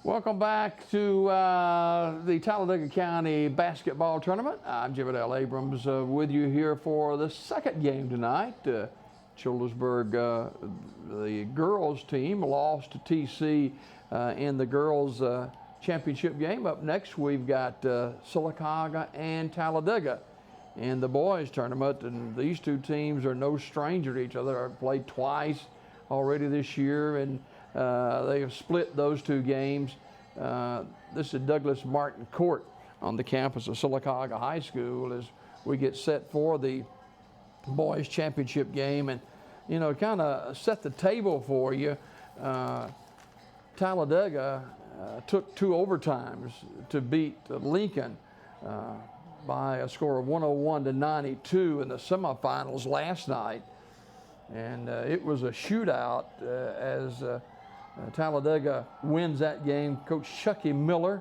Welcome back to the Talladega County basketball tournament. I'm L. Abrams with you here for the second game tonight. Childersburg, the girls team, lost to TC in the girls championship game. Up next, we've got Sylacauga and Talladega in the boys tournament, and these two teams are no stranger to each other. They've played twice already this year, and they have split those two games. This is Douglas Martin Court on the campus of Sylacauga High School as we get set for the boys championship game. And, you know, kind of set the table for you. Talladega took two overtimes to beat Lincoln by a score of 101-92 in the semifinals last night. And it was a shootout as Talladega wins that game. Coach Chucky Miller,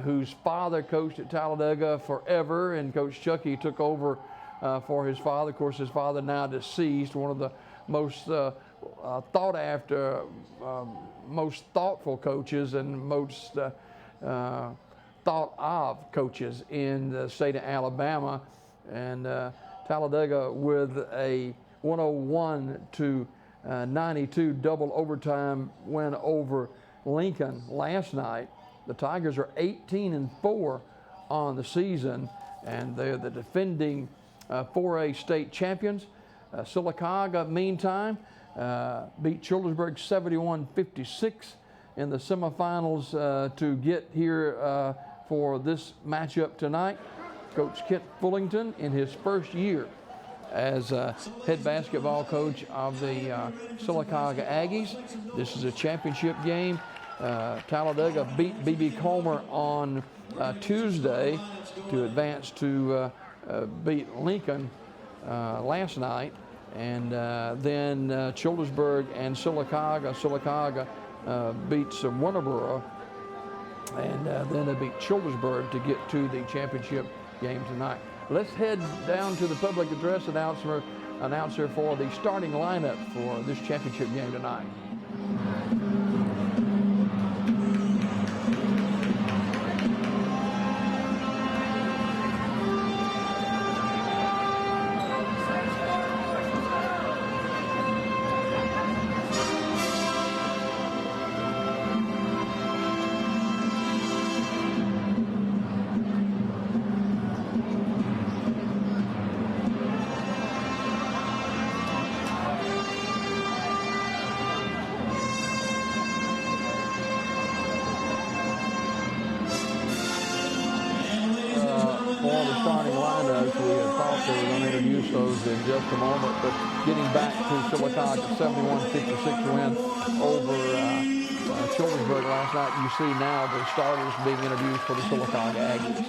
whose father coached at Talladega forever, and Coach Chucky took over for his father. Of course, his father now deceased, one of the most thought after, most thoughtful coaches and most thought of coaches in the state of Alabama. And Talladega with a 101-92 double overtime win over Lincoln last night. The Tigers are 18-4 on the season, and they're the defending 4A state champions. Sylacauga, meantime, beat Childersburg 71-56 in the semifinals to get here for this matchup tonight. Coach Kent Fullington, in his first year as head basketball coach of the Sylacauga Aggies. This is a championship game. Talladega beat B.B. Comer on Tuesday to advance to beat Lincoln last night. And then Childersburg and Sylacauga. Sylacauga beats Winterboro, and then they beat Childersburg to get to the championship game tonight. Let's head down to the public address announcer for the starting lineup for this championship game tonight. In just a moment, but getting back to Sylacauga 71-56 win over Childersburg last night. You see now the starters being introduced for the Sylacauga Aggies.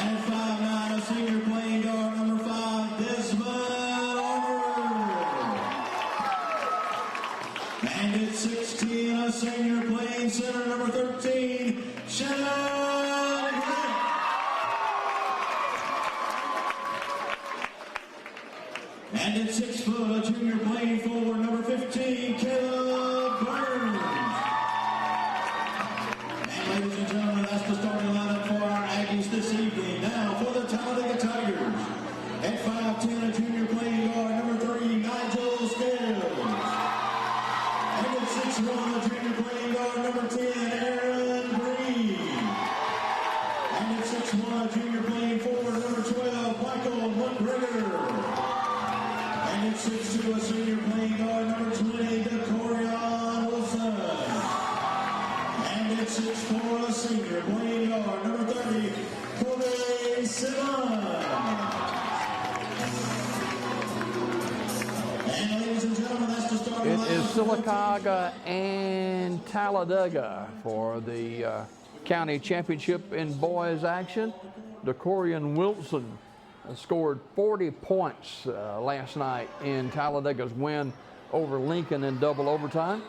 And 5'9", senior playing guard number 5, Desmond Armour. And at 16, a senior playing center number 13, Shannon. And at 6 foot, a junior playing forward, number 15, Caleb Burns. And ladies and gentlemen, that's the starting lineup for our Aggies this evening. Now for the Talladega Tigers. At 5'10", a junior playing guard, number 3, Nigel Scales. And at 6'1", a junior playing guard, number 10, Aaron Green. And at 6'1", a junior playing forward, number 12, Michael McGregor. And at 6'2", a senior playing guard, number 20, DeCorian Wilson. And at 6'4", a senior playing guard, number 30, Kobe Simmons. And ladies and gentlemen, that's the start. It is Sylacauga and Talladega for the county championship in boys action. DeCorian Wilson scored 40 points last night in Talladega's win over Lincoln in double overtime.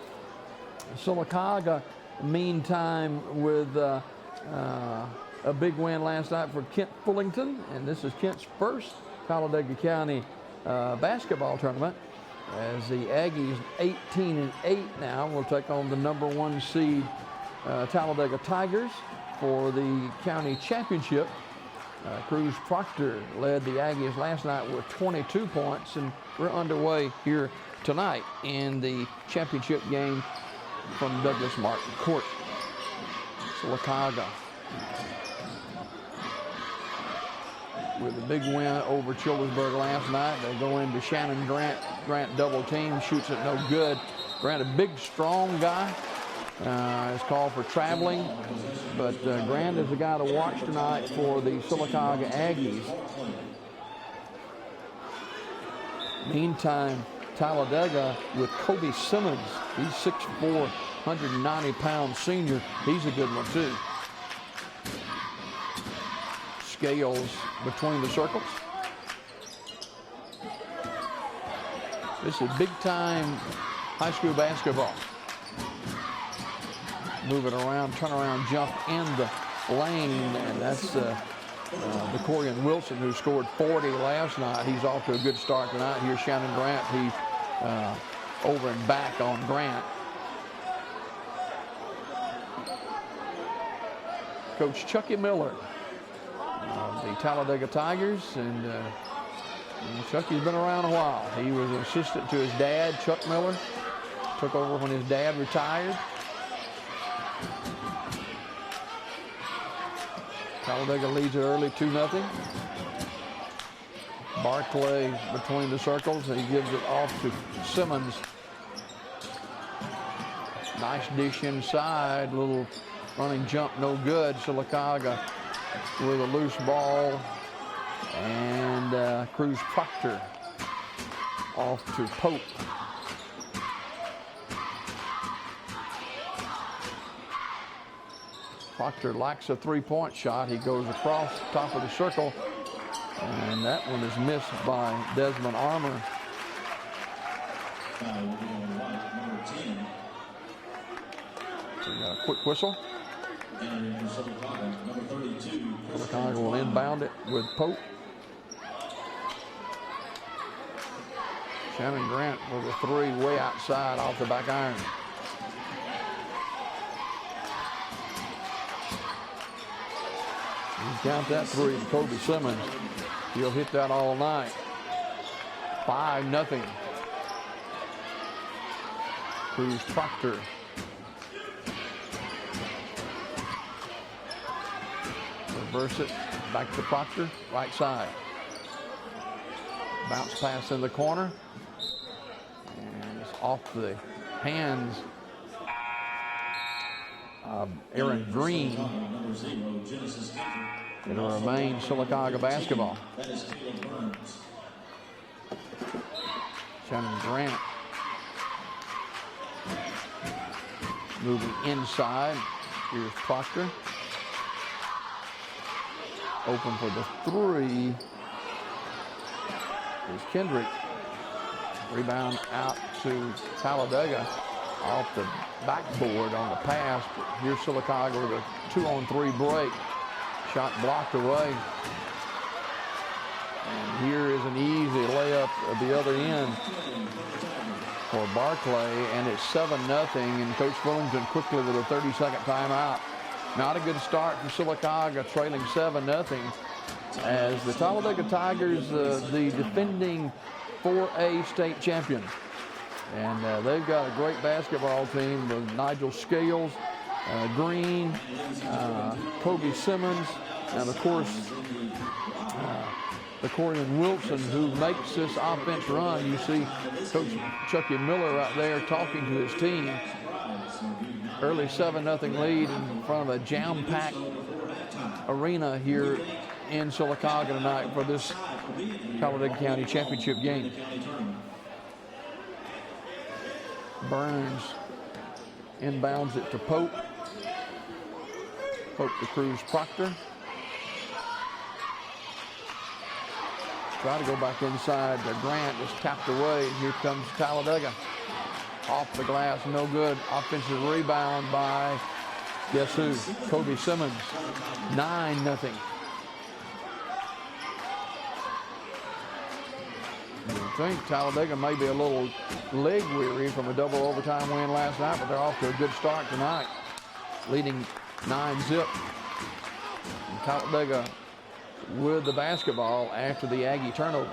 Sylacauga, meantime, with a big win last night for Kent Fullington, and this is Kent's first Talladega County basketball tournament. as the Aggies 18-8 now will take on the number 1 seed Talladega Tigers for the county championship. Cruz Proctor led the Aggies last night with 22 points, and we're underway here tonight in the championship game from Douglas Martin Court. Sylacauga with a big win over Childersburg last night. They go into Shannon Grant. Grant double team, shoots it no good. Grant, a big, strong guy, is called for traveling, but Grant is the guy to watch tonight for the Sylacauga Aggies. Meantime, Talladega with Kobe Simmons. He's 6'4", 190-pound senior. He's a good one too. Scales between the circles. This is big-time high school basketball. Move it around, turn around, jump in the lane, and that's DeCorian Wilson, who scored 40 last night. He's off to a good start tonight. Here's Shannon Grant. He over and back on Grant. Coach Chucky Miller of the Talladega Tigers, and Chucky's been around a while. He was an assistant to his dad, Chuck Miller. Took over when his dad retired. Talladega leads it early, 2-0. Barclay between the circles, and he gives it off to Simmons. Nice dish inside, little running jump, no good. Sylacauga with a loose ball, and Cruz Proctor off to Pope. Proctor likes a three-point shot. He goes across the top of the circle, and that one is missed by Desmond Armour. So we got a quick whistle. Sylacauga will inbound it with Pope. Shannon Grant with a three way outside off the back iron. You count that three to Kobe Simmons. He'll hit that all night. 5-0. Cruz Proctor. Reverse it, back to Proctor, right side. Bounce pass in the corner. And it's off the hands of Aaron Green. It'll remain Sylacauga basketball. Shannon Grant moving inside. Here's Proctor. Open for the three is Kendrick. Rebound out to Talladega off the backboard on the pass. Here's Sylacauga with a 2-on-3 break. Shot blocked away. And here is an easy layup at the other end for Barclay, and it's 7-0, and Coach Fullington quickly with a 30-second timeout. Not a good start for Sylacauga, trailing 7-0, as the Talladega Tigers, the defending 4A state champion. And they've got a great basketball team with Nigel Scales, Green, Kobe Simmons, and of course, DeCorian Wilson, who makes this offense run. You see Coach Chucky Miller right there talking to his team. Early 7-0 lead in front of a jam-packed arena here in Sylacauga tonight for this Talladega County Championship game. Burns inbounds it to Pope. Pope to Cruz Proctor. Try to go back inside. Grant is tapped away. Here comes Talladega. Off the glass, no good. Offensive rebound by, guess who? Kobe Simmons. 9-0. think Talladega may be a little leg weary from a double overtime win last night, but they're off to a good start tonight, leading 9-0. And Talladega with the basketball after the Aggie turnover.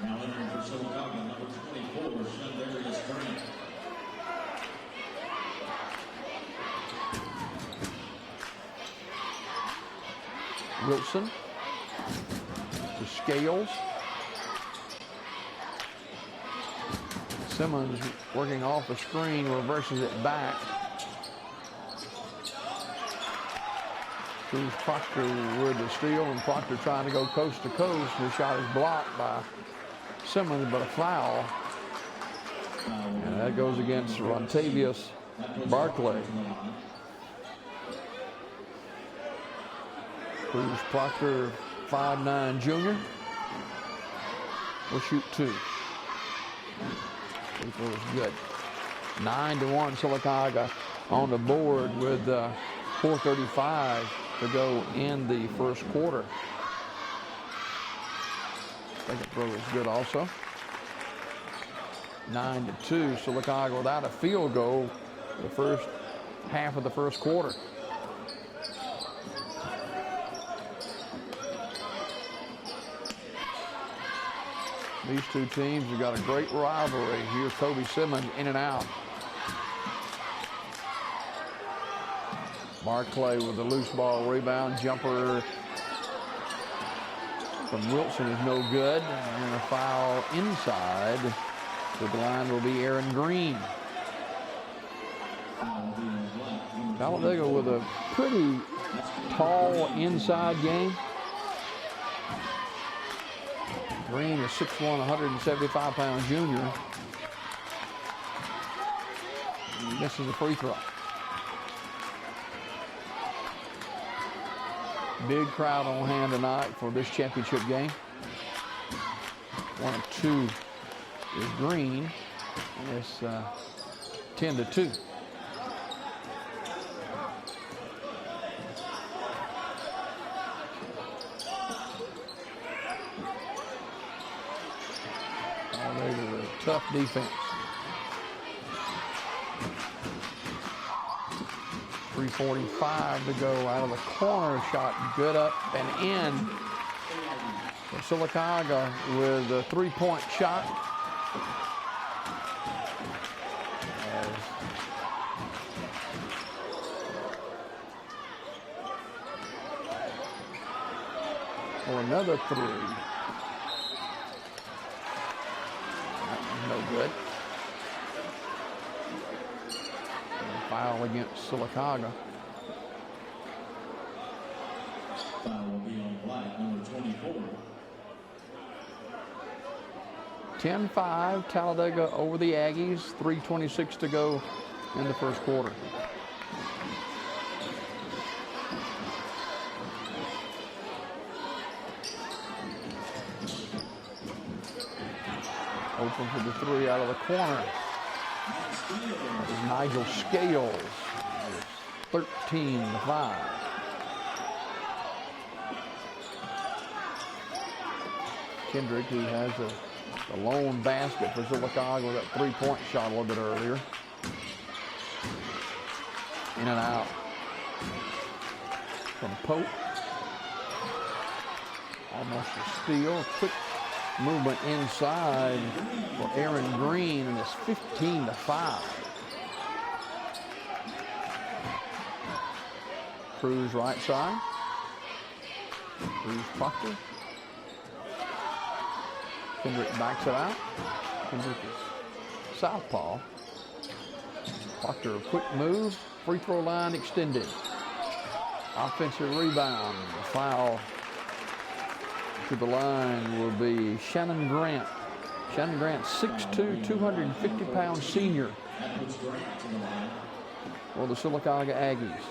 Now entering for Sylacauga, number 24, Shandarius Grant. Wilson to Scales. Simmons working off the screen, reverses it back. Cruz Proctor with the steal, and Proctor trying to go coast to coast. His shot is blocked by Simmons, but a foul. And that goes against Rontavius Barclay. Cruz Proctor, 5'9" junior, will shoot 2. Free throw is good. 9-1 Sylacauga on the board with 4:35 to go in the first quarter. Second throw is good also. 9-2 Sylacauga without a field goal the first half of the first quarter. These two teams have got a great rivalry. Here's Kobe Simmons in and out. Barclay with the loose ball rebound. Jumper from Wilson is no good. And a foul inside. To the line will be Aaron Green. Talladega with a pretty tall inside game. Green is 6'1", 175-pound junior. He misses a free throw. Big crowd on hand tonight for this championship game. 1 of 2 is Green, and it's 10-2. Tough defense. 3:45 to go out of the corner. Shot good up and in. So Sylacauga with a 3-point shot. For another 3. No good. And foul against Sylacauga. Foul will be on Black, number 24. 10-5, Talladega over the Aggies. 3:26 to go in the first quarter. Open for the 3 out of the corner. That is Nigel Scales. 13-5. Kendrick, who has the lone basket for Sylacauga with that 3-point shot a little bit earlier. In and out from Pope. Almost a steal. Quick movement inside for Aaron Green, and it's 15-5. Cruz right side. Cruz Proctor. Kendrick backs it out. Kendrick is southpaw. Proctor, a quick move. Free throw line extended. Offensive rebound. The foul to the line will be Shannon Grant. Shannon Grant, 6'2", 250-pound senior for the Sylacauga Aggies.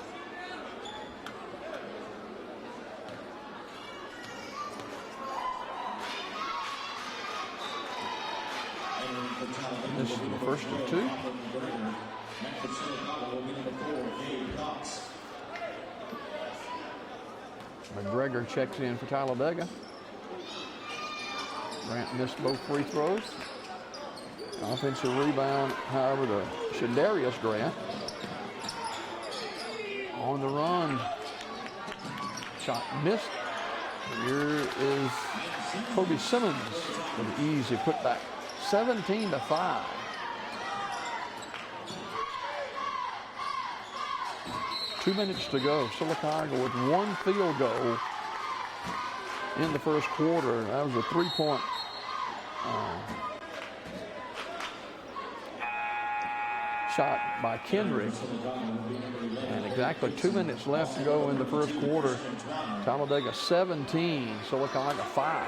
This is the first of 2. McGregor checks in for Talladega. Grant missed both free throws. Offensive rebound, however, to Shadarius Grant. On the run. Shot missed. Here is Kobe Simmons with an easy putback. 17-5. Two minutes to go. Sylacauga with one field goal in the first quarter. That was a three-point shot by Kendrick. And exactly 2 minutes left to go in the first quarter. Talladega 17, Sylacauga 5.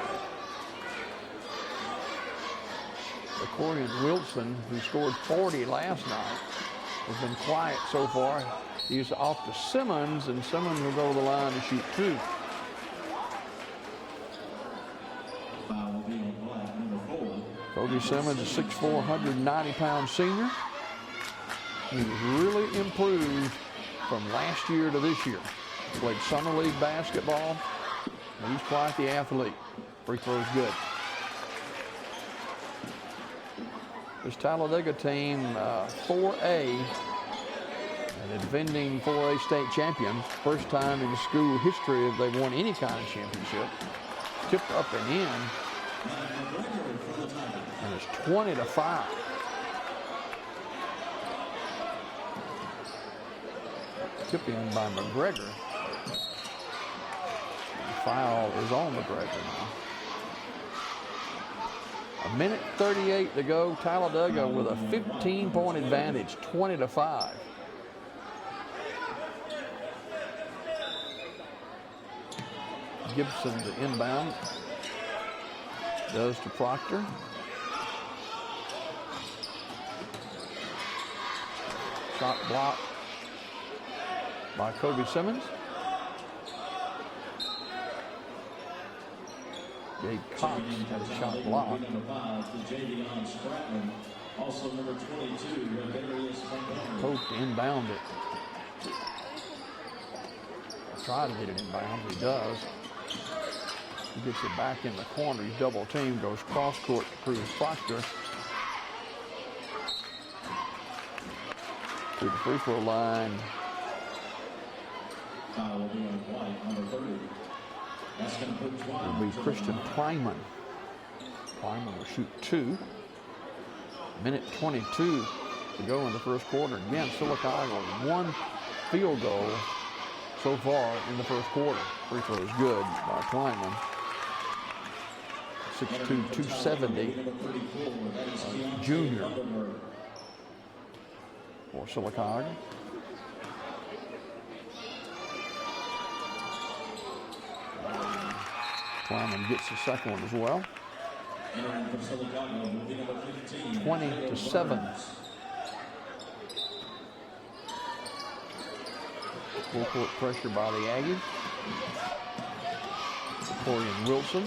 Corian Wilson, who scored 40 last night, has been quiet so far. He's off to Simmons, and Simmons will go to the line to shoot two. Kobe Simmons, a 6'4", 190-pound senior. He was really improved from last year to this year. Played summer league basketball, and he's quite the athlete. Free throw's good. This Talladega team, 4A, and the defending 4A state champion. First time in school history that they've won any kind of championship. Tipped up and in, and it's 20-5. Tip in by McGregor. The foul is on McGregor now. A minute 38 to go. Talladega with a 15-point advantage, 20-5. Gibson to inbound. Does to Proctor. Shot blocked by Kobe Simmons. Gabe Cox had a shot blocked. Pope inbound it. Try to get it inbound. He does. He gets it back in the corner. He's double teamed. Goes cross court to Cruz Proctor. To the free throw line. It'll be Christian Kleiman. Kleiman will shoot two. Minute 22 to go in the first quarter. Again, Sylacauga with one field goal so far in the first quarter. Free throw is good by Kleiman. 6'2", 270 junior for Sylacauga. Kleiman gets the second one as well. 20-7. Full court pressure by the Aggies. Corian Wilson.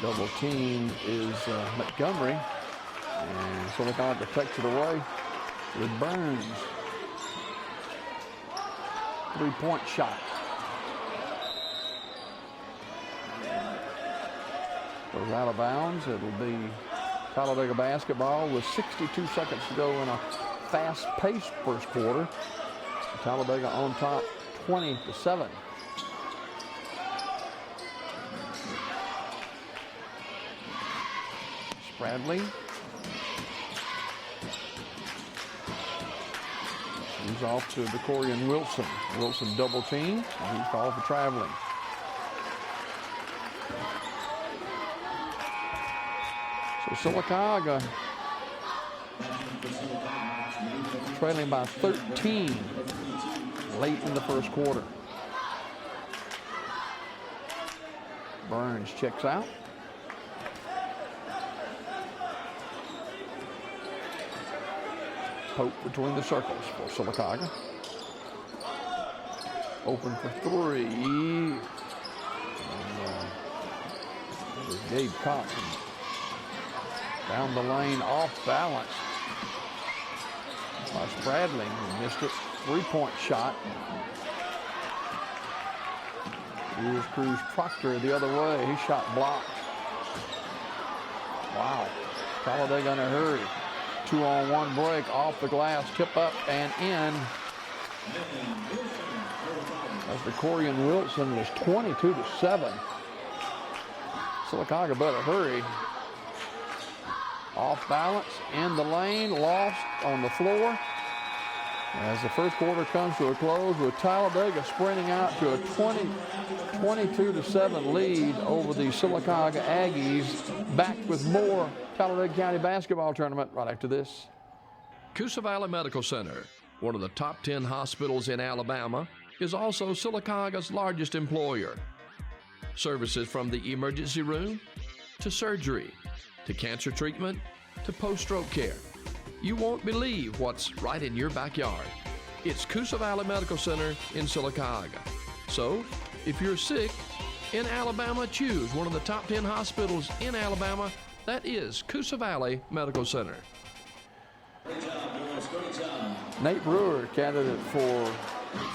Double team is Montgomery. And Sylacauga takes it away with Burns. Three-point shot. Goes out of bounds. It'll be Talladega basketball with 62 seconds to go in a fast-paced first quarter. Talladega on top, 20-7. Spradley. He's off to DeCorian Wilson. Wilson double team, and he's called for traveling. So Sylacauga trailing by 13 late in the first quarter. Burns checks out. Pope between the circles for Sylacauga. Open for three. And, there's Gabe Cox. Down the lane, off balance by Spradley. He missed it. Three-point shot. Here's Cruz Proctor the other way. He shot blocked. Wow. Talladega in a hurry. 2-on-1 break off the glass, tip up and in. As the Corian Wilson was 22-7. Sylacauga better hurry. Off balance, in the lane, lost on the floor. As the first quarter comes to a close with Talladega sprinting out to a 22-7 lead over the Sylacauga Aggies. Back with more Talladega County basketball tournament right after this. Coosa Valley Medical Center, one of the top 10 hospitals in Alabama, is also Sylacauga's largest employer. Services from the emergency room to surgery to cancer treatment to post-stroke care. You won't believe what's right in your backyard. It's Coosa Valley Medical Center in Sylacauga. So, if you're sick in Alabama, choose one of the top 10 hospitals in Alabama. That is Coosa Valley Medical Center. Nate Brewer, candidate for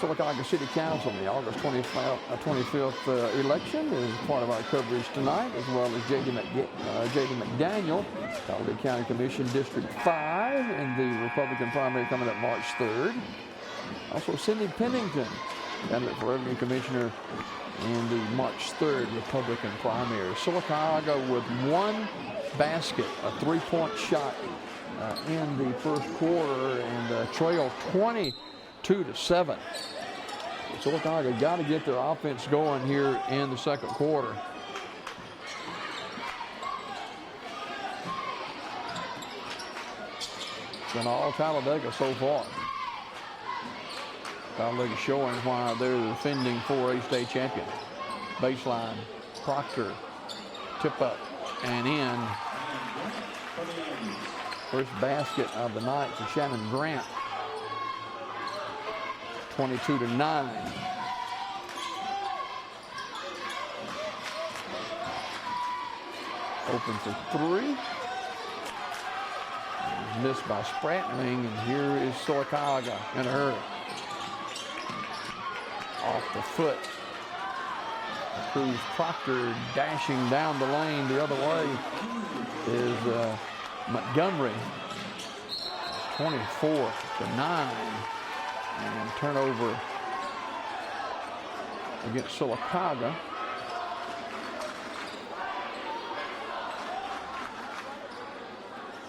Sylacauga City Council in the August 25th election, is part of our coverage tonight, as well as J.D. McDaniel, Talladega County Commission District 5 in the Republican primary coming up March 3rd. Also Cindy Pennington, candidate for Revenue Commissioner in the March 3rd Republican primary. Sylacauga with one basket, a three-point shot in the first quarter, and trail 22-7. Sylacauga got to get their offense going here in the second quarter. It's been all Talladega so far. Talladega showing why they're the defending 4A state champion. Baseline, Proctor, tip up and in. First basket of the night for Shannon Grant. 22-9. Open for three. Missed by Spratling, and here is Sylacauga in a hurry. Off the foot. Cruz Proctor dashing down the lane the other way is Montgomery. 24-9. And turnover against Sylacauga.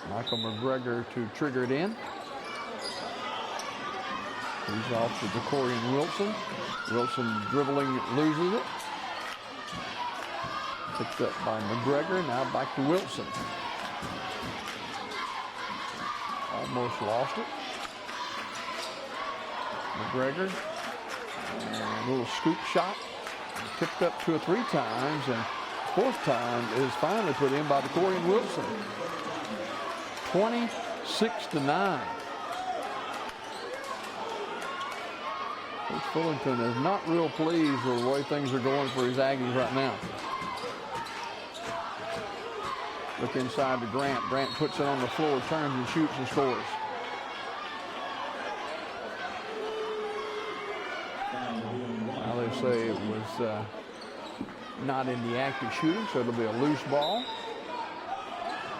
Michael McGregor to trigger it in. He's off to Corian Wilson. Wilson dribbling, loses it. Picked up by McGregor, now back to Wilson. Almost lost it. McGregor, and a little scoop shot, tipped up 2 or 3 times, and fourth time is finally put in by the Corian Wilson. 26-9. Coach Fullington is not real pleased with the way things are going for his Aggies right now. Look inside to Grant. Grant puts it on the floor, turns and shoots and scores. Well, they say it was not in the act of shooting, so it'll be a loose ball.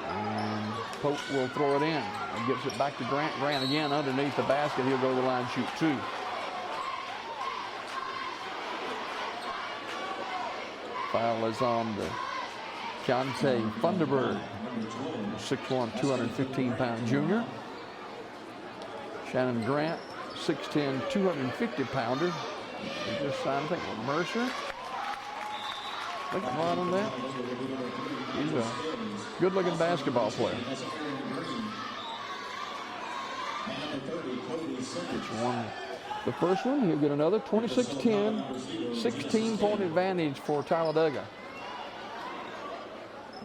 And Pope will throw it in and gets it back to Grant. Grant again underneath the basket. He'll go to the line and shoot 2. Foul is on the Keontae Funderburg, 6'1", 215-pound junior. Shannon Grant, 6'10", 250-pounder. He just signed, I think, with Mercer. I think I'm right on that. He's a good-looking basketball player. Gets one. The first one, he'll get another 26-10, 16-point advantage for Talladega.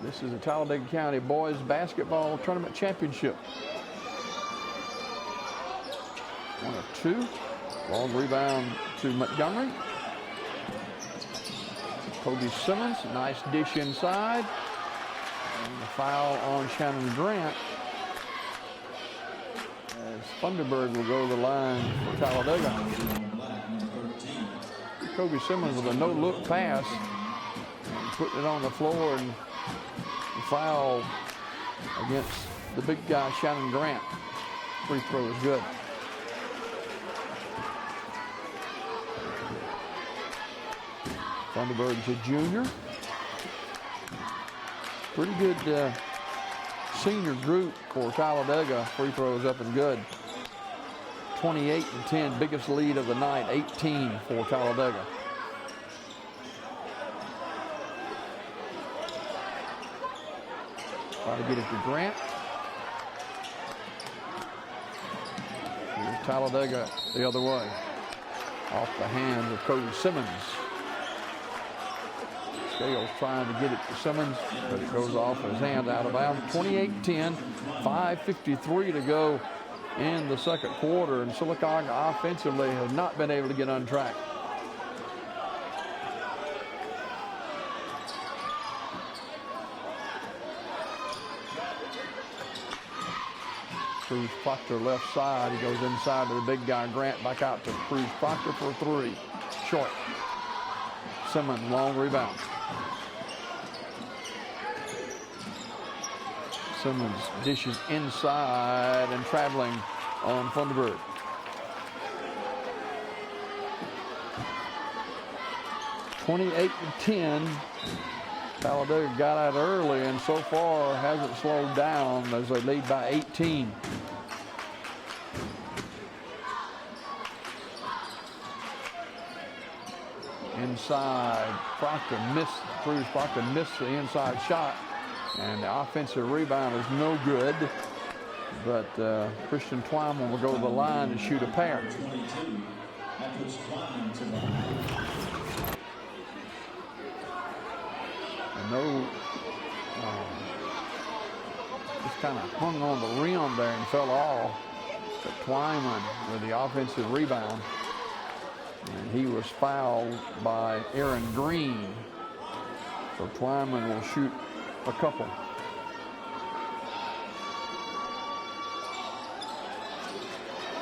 This is the Talladega County Boys Basketball Tournament Championship. 1 of 2. Long rebound to Montgomery. Kobe Simmons, nice dish inside. And the foul on Shannon Grant. As Funderburg will go to the line for Talladega. Kobe Simmons with a no-look pass, and putting it on the floor, and the foul against the big guy, Shannon Grant. Free throw is good. Thunderbird's a junior. Pretty good senior group for Talladega. Free throws up and good. 28-10, biggest lead of the night, 18 for Talladega. Try to get it to Grant. Here's Talladega the other way. Off the hands of Kobe Simmons. Scales trying to get it to Simmons, but it goes off his hand out of bounds. 28-10, 5:53 to go in the second quarter, and Sylacauga offensively has not been able to get on track. Cruz Proctor left side. He goes inside to the big guy Grant, back out to Cruz Proctor for three. Short. Simmons, long rebound. Simmons dishes inside and traveling on Thunderbird. (28-10). Talladega got out early and so far hasn't slowed down as they lead by 18. Inside, Cruz Proctor missed the inside shot, and the offensive rebound is no good, but Christian Twyman will go to the line and shoot a pair. And just kind of hung on the rim there and fell off, but Twyman with the offensive rebound. And he was fouled by Aaron Green. So Twyman will shoot a couple.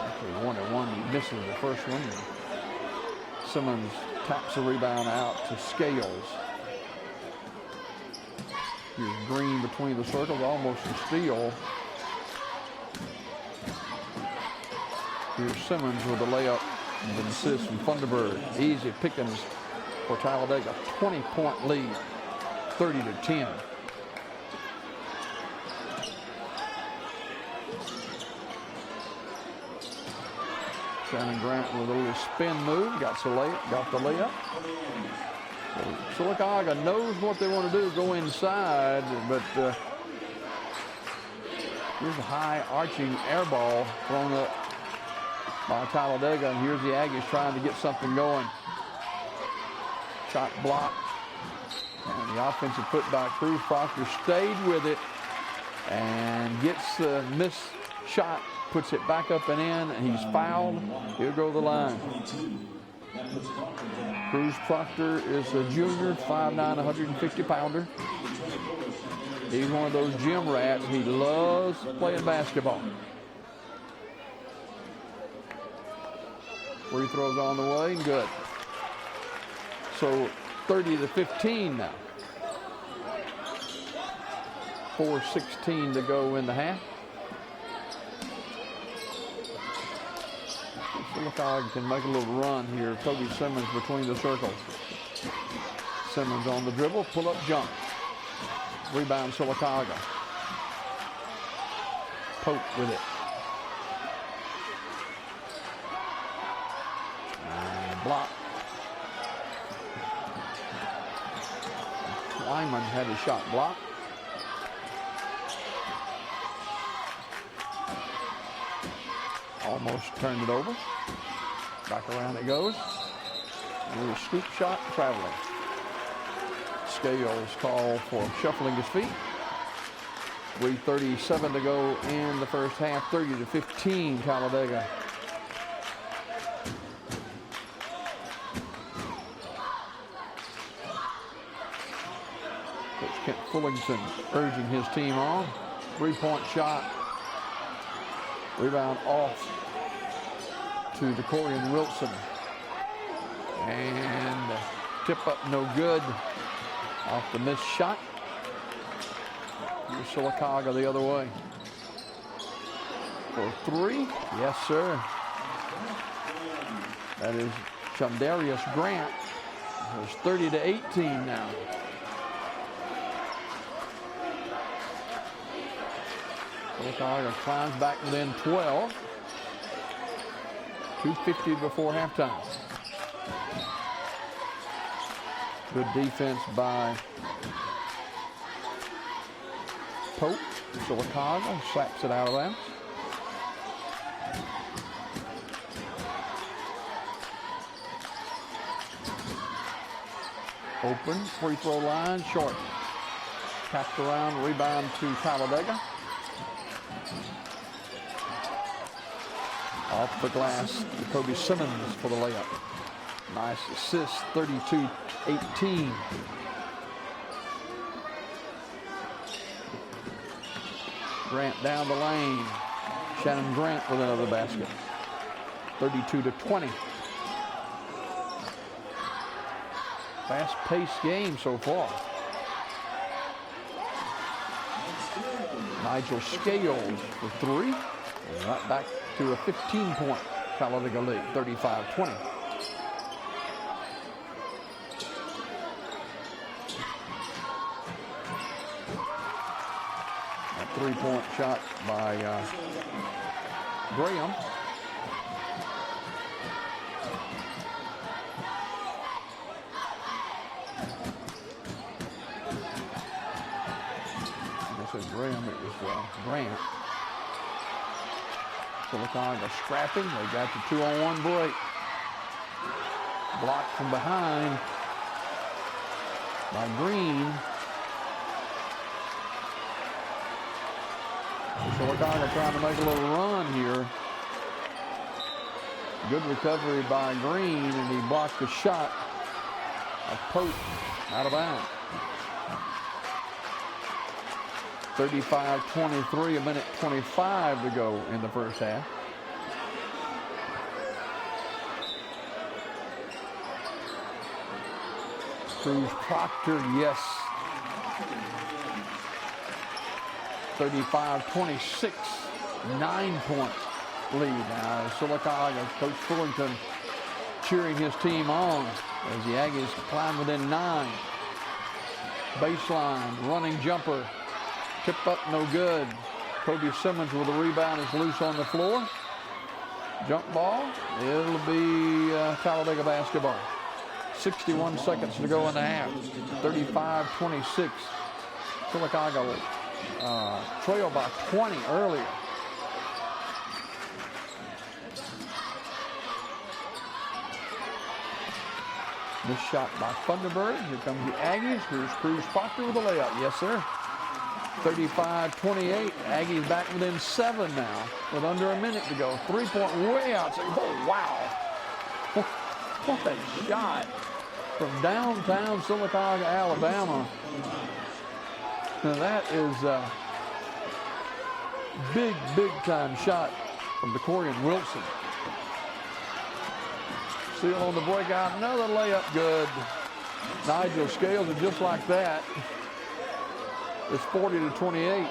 Actually, 1-1. He misses the first one. Simmons taps the rebound out to Scales. Here's Green between the circles, almost a steal. Here's Simmons with a layup. An assist from Thunderbird. Easy pickings for Talladega. 20-point lead, 30-10. Shannon Grant with a little spin move. Got the layup. So Sylacauga knows what they want to do, go inside, but here's a high arching air ball thrown up by Talladega, and here's the Aggies trying to get something going. Shot blocked, and the offensive putback. Cruz Proctor stayed with it and gets the missed shot, puts it back up and in, and he's fouled. He'll go to the line. Cruz Proctor is a junior, 5'9", 150-pounder. He's one of those gym rats. He loves playing basketball. Free throws on the way, and good. So 30-15 now. 4:16 to go in the half. Sylacauga can make a little run here. Kobe Simmons between the circles. Simmons on the dribble, pull-up jump. Rebound Sylacauga. Pope with it. Block. Lyman had his shot blocked. Almost turned it over. Back around it goes. And a scoop shot traveling. Scales called for shuffling his feet. 3:37 to go in the first half. 30-15 Talladega. Kent Fullington urging his team on. Three-point shot. Rebound off to DeCorian Wilson. And tip up no good off the missed shot. Here's Sylacauga the other way. For three, yes sir. That is Chundarius Grant. It's 30-18 now. Sylacauga climbs back within 12. 2:50 before halftime. Good defense by Pope. Sylacauga slaps it out of bounds. Open, free throw line, short. Tapped around, rebound to Talladega. Off the glass, Jacoby Simmons for the layup. Nice assist, 32-18. Grant down the lane. Shannon Grant with another basket. 32-20. Fast-paced game so far. Nigel Scales for three. Right back to a 15-point Talladega lead, 35-20. A three-point shot by Graham. Graham, it was Grant. Sylacauga scrapping. They got the 2-on-1 break. Blocked from behind by Green. Sylacauga trying to make a little run here. Good recovery by Green, and he blocked the shot of Pope out of bounds. 35-23, a minute 25 to go in the first half. Cruz Proctor, yes. 35-26, 9-point lead. Now Sylacauga, Coach Fullington cheering his team on as the Aggies climb within 9. Baseline, running jumper. Tip up, no good. Kobe Simmons with a rebound is loose on the floor. Jump ball. It'll be Talladega basketball. 61 seconds to go in the half. 35-26. Sylacauga trailed by 20 earlier. This shot by Thunderbird. Here comes the Aggies. Here's Cruz Proctor with a layup. Yes, sir. 35-28. Aggies back within 7 now with under a minute to go. 3-point way outside. Oh, wow. What a shot from downtown Sylacauga, Alabama. Now that is a big time shot from DeCorian Wilson. Seal on the breakout. Another layup good. Nigel Scales, and just like that, it's 40-28.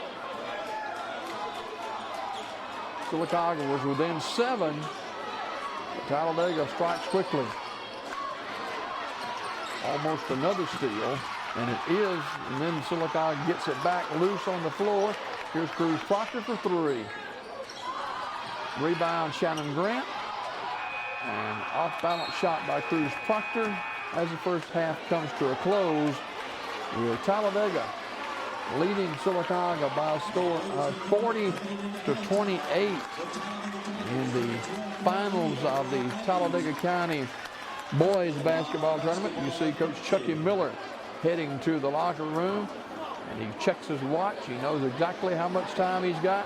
Sylacauga was within 7. Talladega strikes quickly. Almost another steal, and it is, and then Sylacauga gets it back loose on the floor. Here's Cruz Proctor for 3. Rebound Shannon Grant, and off-balance shot by Cruz Proctor as the first half comes to a close with Talladega leading Sylacauga by a score of 40-28 in the finals of the Talladega County boys basketball tournament. You see Coach Chucky Miller heading to the locker room, and he checks his watch. He knows exactly how much time he's got.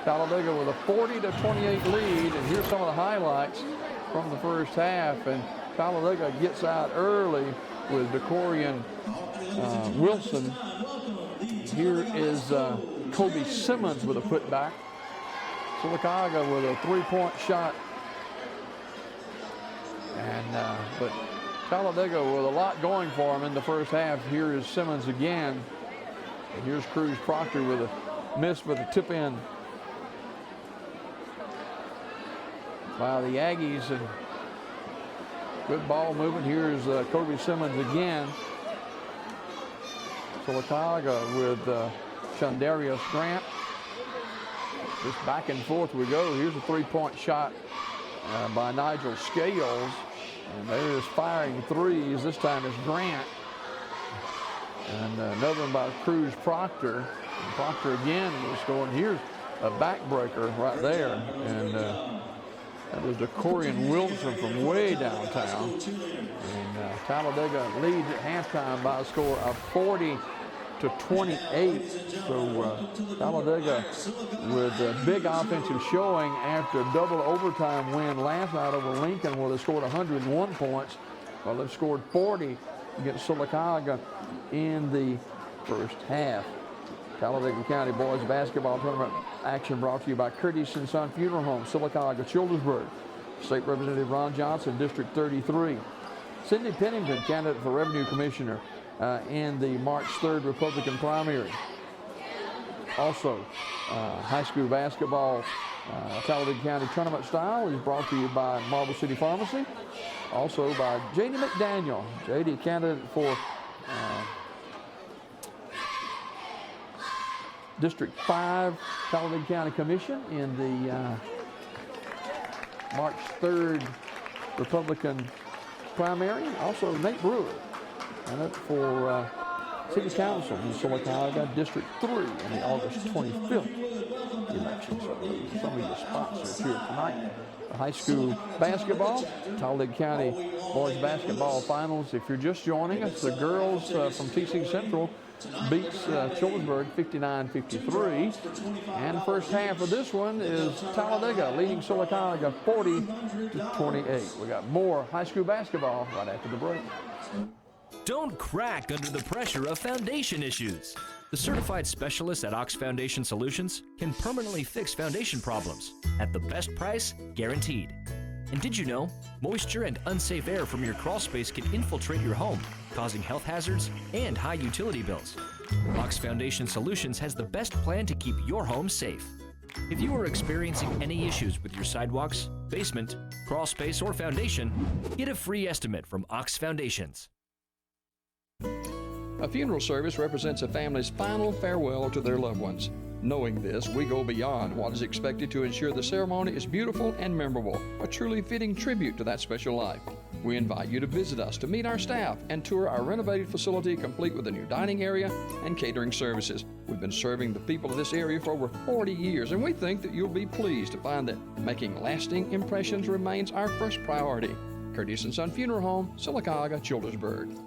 Talladega with a 40-28 lead, and here's some of the highlights from the first half. And Talladega gets out early with DeCorian Wilson. Here is Kobe Simmons with a putback. Sylacauga with a 3-point shot. And but Talladega with a lot going for him in the first half. Here is Simmons again. And here's Cruz Proctor with a miss with a tip in by the Aggies. And good ball movement. Here's Kobe Simmons again. Sylacauga with Shondarius Grant. Just back and forth we go. Here's a three-point shot by Nigel Scales. And there is firing threes. This time it's Grant. And another one by Cruz Proctor. And Proctor again is going. Here's a backbreaker right there. And that was DeCorian Wilson from way downtown. And Talladega leads at halftime by a score of 40-28. So Talladega with a big offensive showing after a double overtime win last night over Lincoln, where they scored 101 points. Well, they've scored 40 against Sylacauga in the first half. Talladega County Boys Basketball Tournament action brought to you by Curtis & Son Funeral Home, Sylacauga, Childersburg. State Representative Ron Johnson, District 33. Sidney Pennington, candidate for Revenue Commissioner in the March 3rd Republican primary. Also, high school basketball Talladega County Tournament Style is brought to you by Marble City Pharmacy. Also by J.D. McDaniel. J.D. candidate for District 5 Talladega County Commission in the March 3rd Republican primary. Also Nate Brewer, candidate for City Council in Sylacauga District 3 in the August 25th election. So some of your sponsors here tonight. High school basketball, Talladega County Boys Basketball Finals. If you're just joining us, the girls from TC Central beats Childersburg 59-53. And the first half of this one is Talladega leading Sylacauga 40-28. We got more high school basketball right after the break. Don't crack under the pressure of foundation issues. The certified specialists at Ox Foundation Solutions can permanently fix foundation problems at the best price guaranteed. And did you know, moisture and unsafe air from your crawl space can infiltrate your home, causing health hazards and high utility bills. Ox Foundation Solutions has the best plan to keep your home safe. If you are experiencing any issues with your sidewalks, basement, crawl space, or foundation, get a free estimate from Ox Foundations. A funeral service represents a family's final farewell to their loved ones. Knowing this, we go beyond what is expected to ensure the ceremony is beautiful and memorable, a truly fitting tribute to that special life. We invite you to visit us to meet our staff and tour our renovated facility complete with a new dining area and catering services. We've been serving the people of this area for over 40 years, and we think that you'll be pleased to find that making lasting impressions remains our first priority. Curtis & Son Funeral Home, Sylacauga, Childersburg.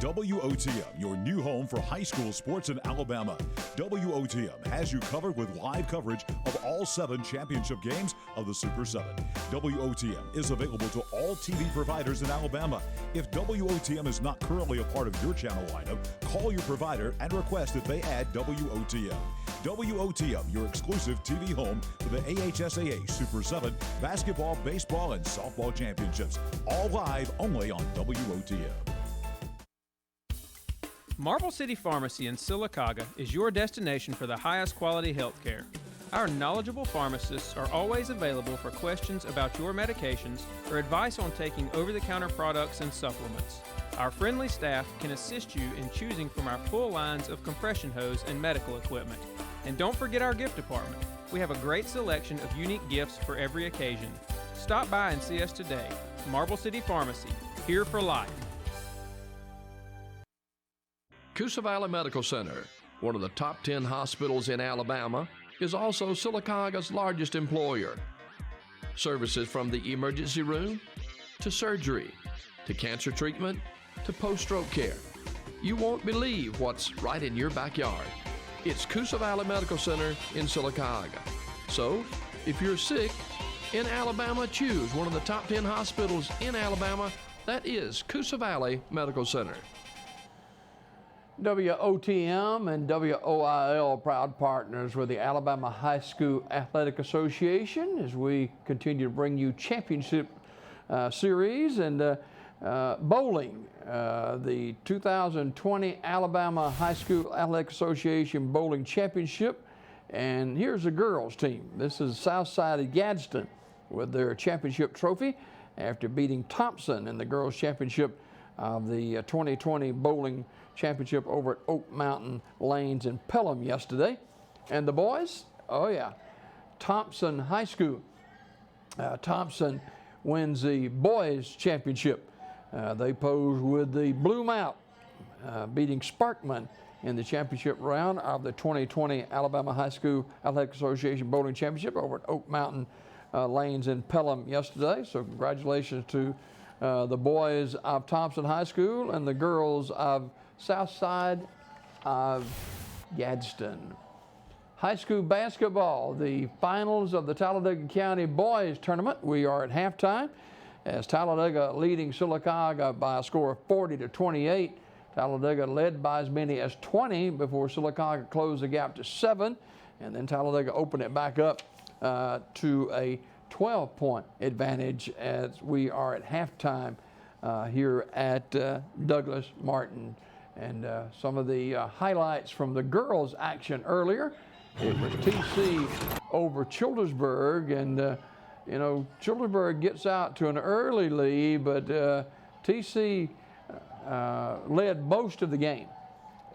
WOTM, your new home for high school sports in Alabama. WOTM has you covered with live coverage of all 7 championship games of the Super 7. WOTM is available to all TV providers in Alabama. If WOTM is not currently a part of your channel lineup, call your provider and request that they add WOTM. WOTM, your exclusive TV home for the AHSAA Super 7 basketball, baseball, and softball championships. All live only on WOTM. Marble City Pharmacy in Sylacauga is your destination for the highest quality health care. Our knowledgeable pharmacists are always available for questions about your medications or advice on taking over-the-counter products and supplements. Our friendly staff can assist you in choosing from our full lines of compression hose and medical equipment. And don't forget our gift department. We have a great selection of unique gifts for every occasion. Stop by and see us today. Marble City Pharmacy, here for life. Coosa Valley Medical Center, one of the top 10 hospitals in Alabama, is also Sylacauga's largest employer. Services from the emergency room to surgery to cancer treatment to post-stroke care. You won't believe what's right in your backyard. It's Coosa Valley Medical Center in Sylacauga. So, if you're sick in Alabama, choose one of the top 10 hospitals in Alabama. That is Coosa Valley Medical Center. WOTM and WOIL proud partners with the Alabama High School Athletic Association as we continue to bring you championship series. And bowling, the 2020 Alabama High School Athletic Association Bowling Championship. And here's the girls team. This is Southside of Gadsden with their championship trophy after beating Thompson in the girls championship of the 2020 bowling championship over at Oak Mountain Lanes in Pelham yesterday. And the boys, oh yeah, Thompson High School. Thompson wins the boys championship. They pose with the Blue Mount, beating Sparkman in the championship round of the 2020 Alabama High School Athletic Association Bowling Championship over at Oak Mountain Lanes in Pelham yesterday. So congratulations to the boys of Thompson High School and the girls of Southside of Gadsden. High school basketball, the finals of the Talladega County Boys Tournament. We are at halftime as Talladega leading Sylacauga by a score of 40-28. Talladega led by as many as 20 before Sylacauga closed the gap to 7, and then Talladega opened it back up to a 12-point advantage as we are at halftime here at Douglas Martin. And some of the highlights from the girls' action earlier. It was TC over Childersburg, and you know, Childersburg gets out to an early lead, but TC led most of the game.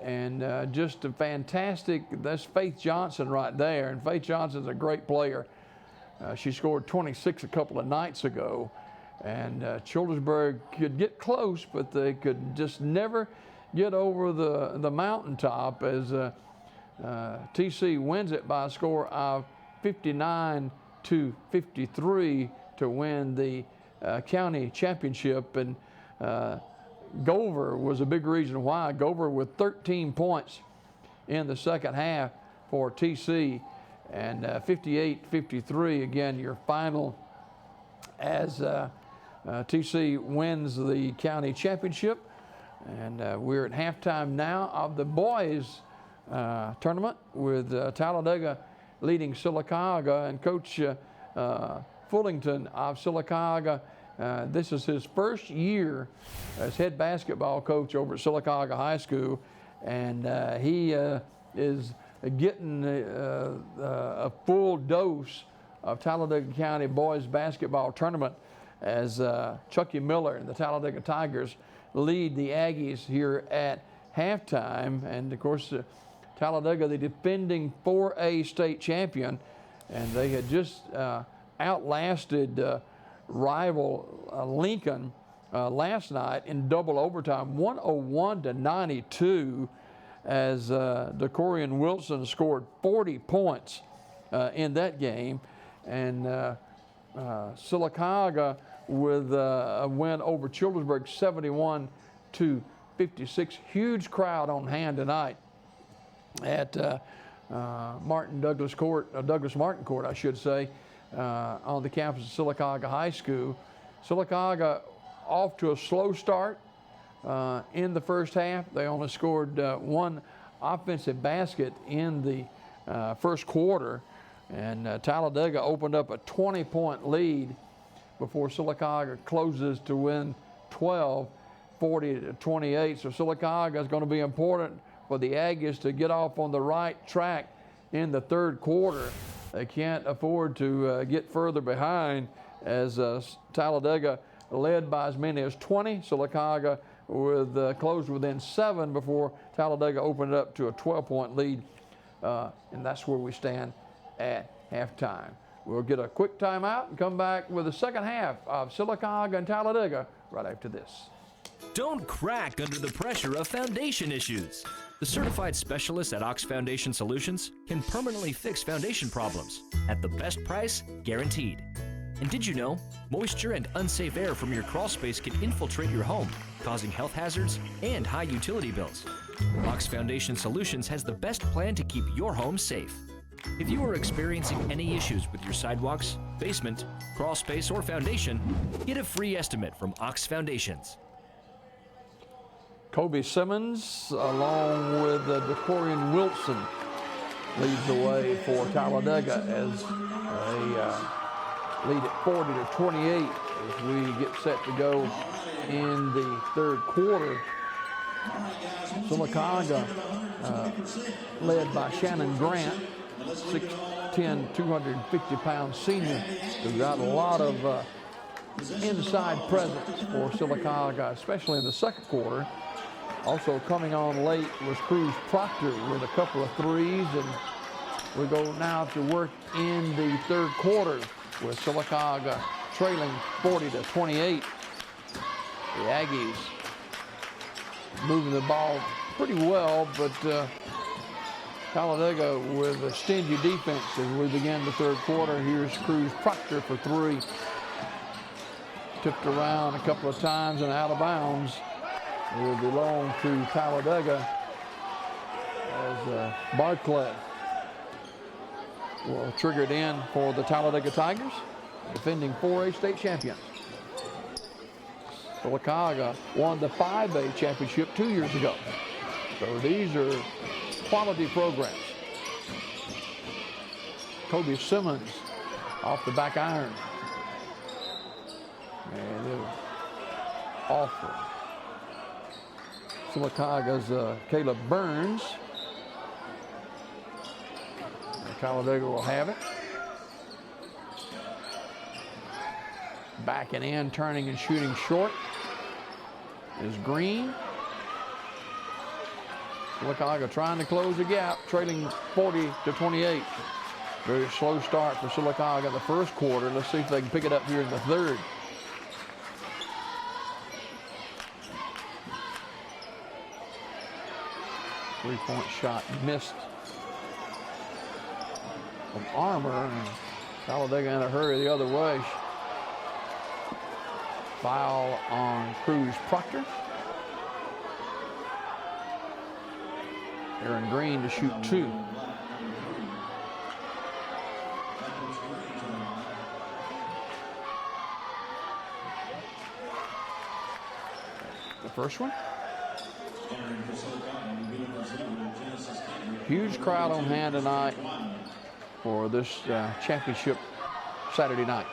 And just a fantastic, that's Faith Johnson right there, and Faith Johnson's a great player. She scored 26 a couple of nights ago, and Childersburg could get close, but they could just never get over the mountaintop as TC wins it by a score of 59-53 to win the county championship. And Gover was a big reason why. Gover with 13 points in the second half for TC, and 58-53 again your final as TC wins the county championship. And we're at halftime now of the boys tournament with Talladega leading Sylacauga, and Coach Fullington of Sylacauga. This is his first year as head basketball coach over at Sylacauga High School, and he is getting a full dose of Talladega County boys basketball tournament as Chucky Miller and the Talladega Tigers lead the Aggies here at halftime. And of course, Talladega, the defending 4A state champion, and they had just outlasted rival Lincoln last night in double overtime, 101-92, as DeCorian Wilson scored 40 points in that game. And Sylacauga with a win over Childersburg, 71-56. Huge crowd on hand tonight at Douglas Martin Court, I should say, on the campus of Sylacauga High School. Sylacauga off to a slow start in the first half. They only scored one offensive basket in the first quarter, and Talladega opened up a 20-point lead before Sylacauga closes to win 12, 40-28. So Sylacauga is going to be important for the Aggies to get off on the right track in the third quarter. They can't afford to get further behind as Talladega led by as many as 20. Sylacauga with closed within 7 before Talladega opened it up to a 12-point lead, and that's where we stand at halftime. We'll get a quick timeout and come back with the second half of Sylacauga and Talladega right after this. Don't crack under the pressure of foundation issues. The certified specialists at Ox Foundation Solutions can permanently fix foundation problems at the best price guaranteed. And did you know, moisture and unsafe air from your crawl space can infiltrate your home, causing health hazards and high utility bills? Ox Foundation Solutions has the best plan to keep your home safe. If you are experiencing any issues with your sidewalks, basement, crawl space, or foundation, get a free estimate from Ox Foundations. Kobe Simmons, along with DeCorian Wilson, leads the way for Talladega as they lead at 40-28 as we get set to go in the third quarter. Sylacauga, led by Shannon Grant, 6'10", 250-pound senior, who got a lot of inside presence for Sylacauga, especially in the second quarter. Also coming on late was Cruz Proctor with a couple of threes, and we go now to work in the third quarter with Sylacauga trailing 40-28. The Aggies moving the ball pretty well, but Talladega with a stingy defense as we begin the third quarter. Here's Cruz Proctor for three. Tipped around a couple of times and out of bounds. Will belong to Talladega as Barclay will trigger it in for the Talladega Tigers, defending 4A state champions. Sylacauga won the 5A championship 2 years ago. So these are quality programs. Kobe Simmons off the back iron. And it'll offer Sylacauga's Caleb Burns. And Talladega will have it. Backing in, turning and shooting short is Green. Sylacauga trying to close the gap, trailing 40-28. Very slow start for Sylacauga in the first quarter. Let's see if they can pick it up here in the third. Three-point shot missed from Armour, and Talladega in a hurry the other way. Foul on Cruz Proctor. Aaron Green to shoot two. The first one. Huge crowd on hand tonight for this championship Saturday night.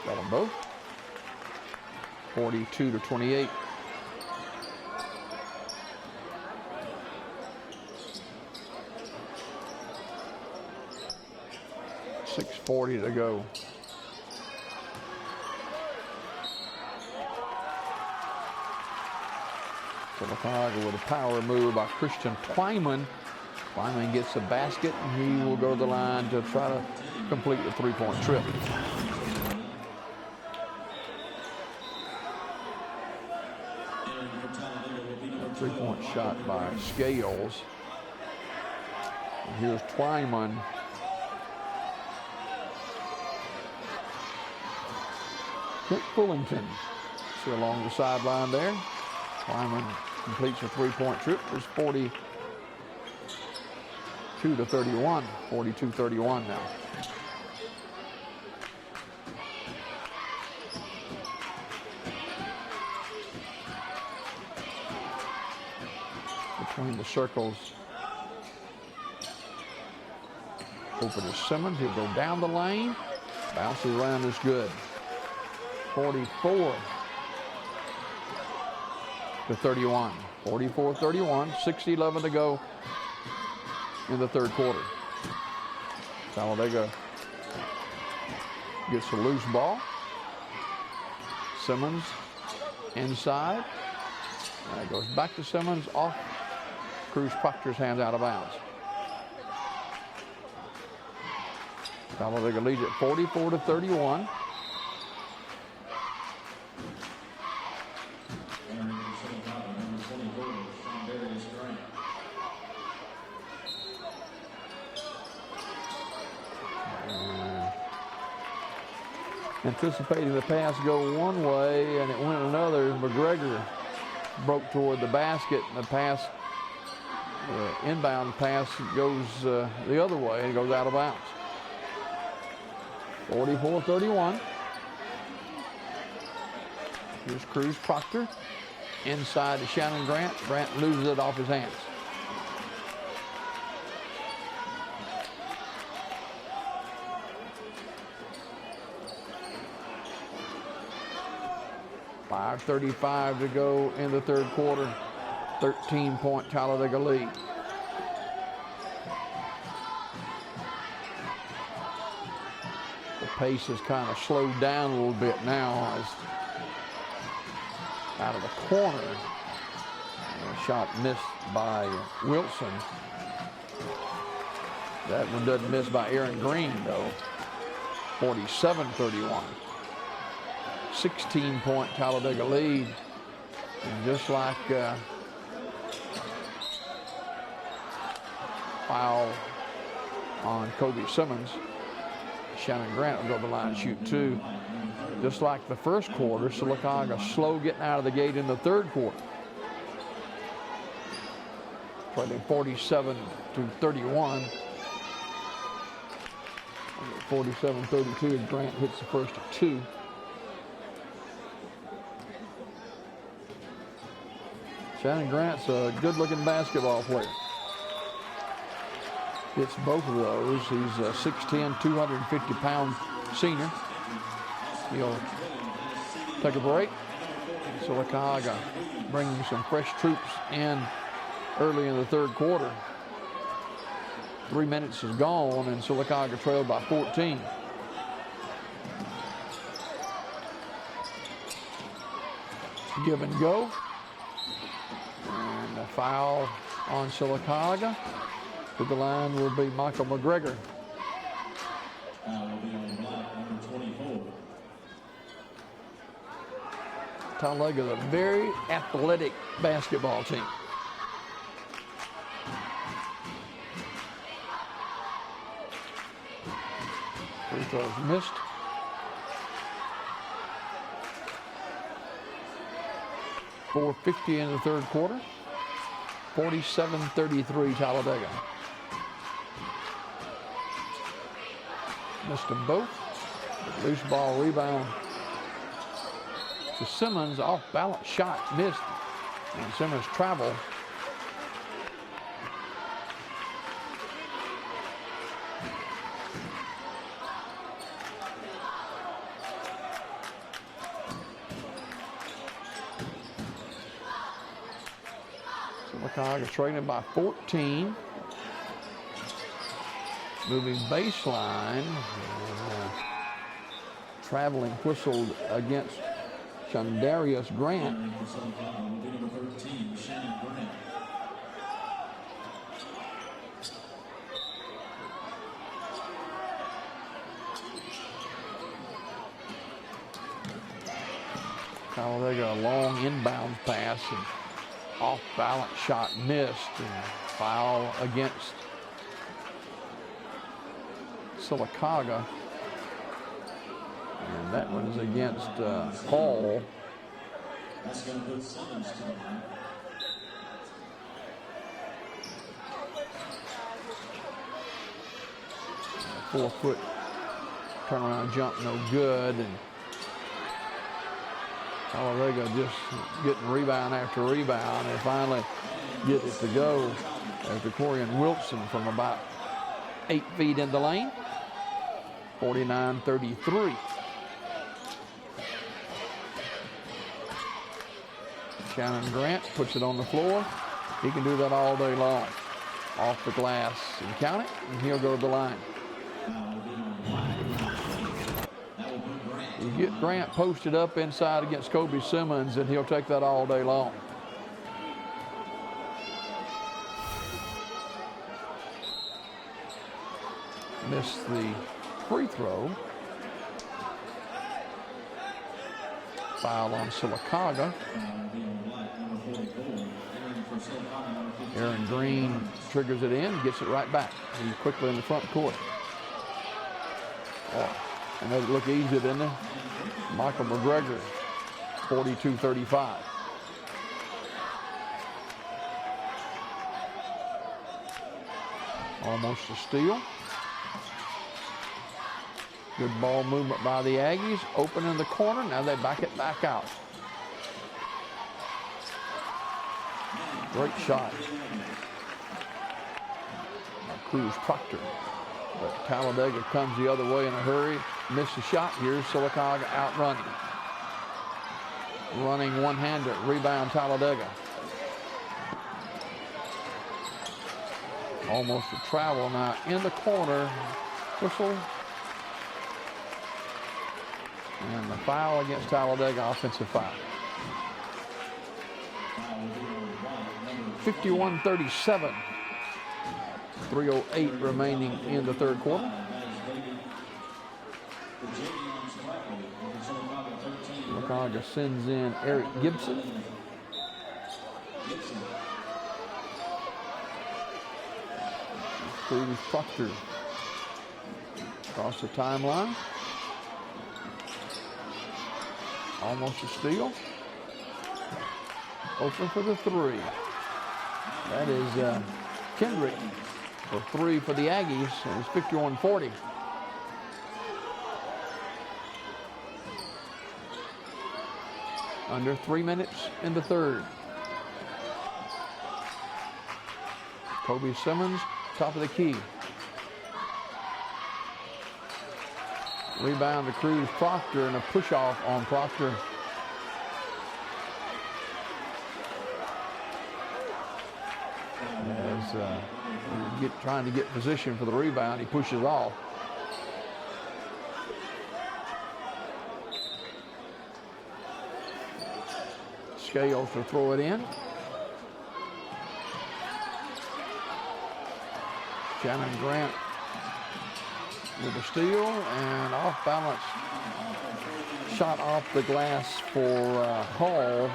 Got them both. 42-28. .640 to go. Sylacauga with a power move by Christian Twyman. Twyman gets a basket, and he will go to the line to try to complete the three-point trip. Three-point shot by Scales. And here's Twyman. Kent Fullington. See along the sideline there. Twyman completes a three-point trip. It's 42-31. 42-31 now. Between the circles. Open to Simmons. He'll go down the lane. Bounces around is good. 44-31. 44-31. 6:11 to go in the third quarter. Talladega gets a loose ball. Simmons inside. It goes back to Simmons off Cruz Proctor's hands, out of bounds. Talladega leads at 44-31. Anticipating the pass go one way and it went another. McGregor broke toward the basket, and the pass, inbound pass, goes the other way and goes out of bounds. 44-31. Here's Cruz Proctor inside to Shannon Grant. Grant loses it off his hands. 5:35 to go in the third quarter. 13-point Talladega lead. The pace has kind of slowed down a little bit now as out of the corner. A shot missed by Wilson. That one doesn't miss by Aaron Green, though. 47-31. 16-point Talladega lead. And just like foul on Kobe Simmons, Shannon Grant will go to the line and shoot two. Just like the first quarter, Sylacauga slow getting out of the gate in the third quarter. Trailing 47-31. 47-32 as Grant hits the first of two. Shannon Grant's a good-looking basketball player. Hits both of those. He's a 6'10", 250-pound senior. He'll take a break. Sylacauga bringing some fresh troops in early in the third quarter. 3 minutes is gone, and Sylacauga trailed by 14. Give and go. And a foul on Sylacauga. To the line will be Michael McGregor. Talladega is a very athletic basketball team. Free throws missed. .450 in the third quarter. 47-33 Talladega. Missed them both. Loose ball rebound to Simmons. Off balance shot missed. And Simmons travel. Sylacauga trailing by 14. Moving baseline. Traveling whistled against Shandarius Grant. Talladega a long inbound pass and off balance shot missed, and foul against Sylacauga. And that one is against Hall. That's going to put Simmons to the line. A 4-foot turnaround jump, no good. And Talladega just getting rebound after rebound, and finally get it to go after Corian Wilson from about 8 feet in the lane. 49-33. Shannon Grant puts it on the floor. He can do that all day long. Off the glass and count it, and he'll go to the line. You get Grant posted up inside against Kobe Simmons, and he'll take that all day long. Missed the free throw. Foul on Sylacauga. Aaron Green triggers it in, gets it right back. He's quickly in the front court. Oh, and doesn't look easy, didn't it? Michael McGregor, 42-35. Almost a steal. Good ball movement by the Aggies. Open in the corner. Now they back it back out. Great shot. Cruz Proctor. But Talladega comes the other way in a hurry. Missed the shot here. Sylacauga outrunning. running one-hander. Rebound Talladega. Almost a travel now in the corner. Whistle. And the foul against Talladega, offensive foul. 51-37. 3:08 remaining in the third quarter. Sylacauga sends in Eric Gibson. Cruz Proctor across the timeline. Almost a steal. Open for the three. That is Kendrick for three for the Aggies. It's 51-40. Under 3 minutes in the third. Kobe Simmons, top of the key. Rebound to Cruz Proctor and a push off on Proctor. As trying to get position for the rebound, he pushes off. Scales to throw it in. Shannon Grant with a steal and off balance shot off the glass for Hall.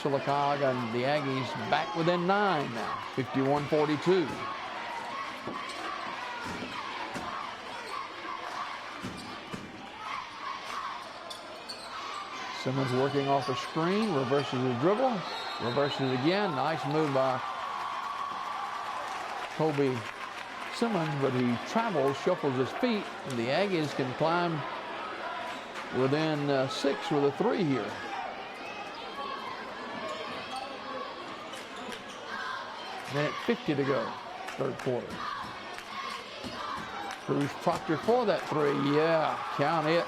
Sylacauga and the Aggies back within 9 now, 51-42. Simmons working off a screen, reverses his dribble, reverses again. Nice move by Kobe Simmons, but he travels, shuffles his feet, and the Aggies can climb within 6 with a 3 here. Minute 50 to go, third quarter. Cruz Proctor for that 3, yeah, count it.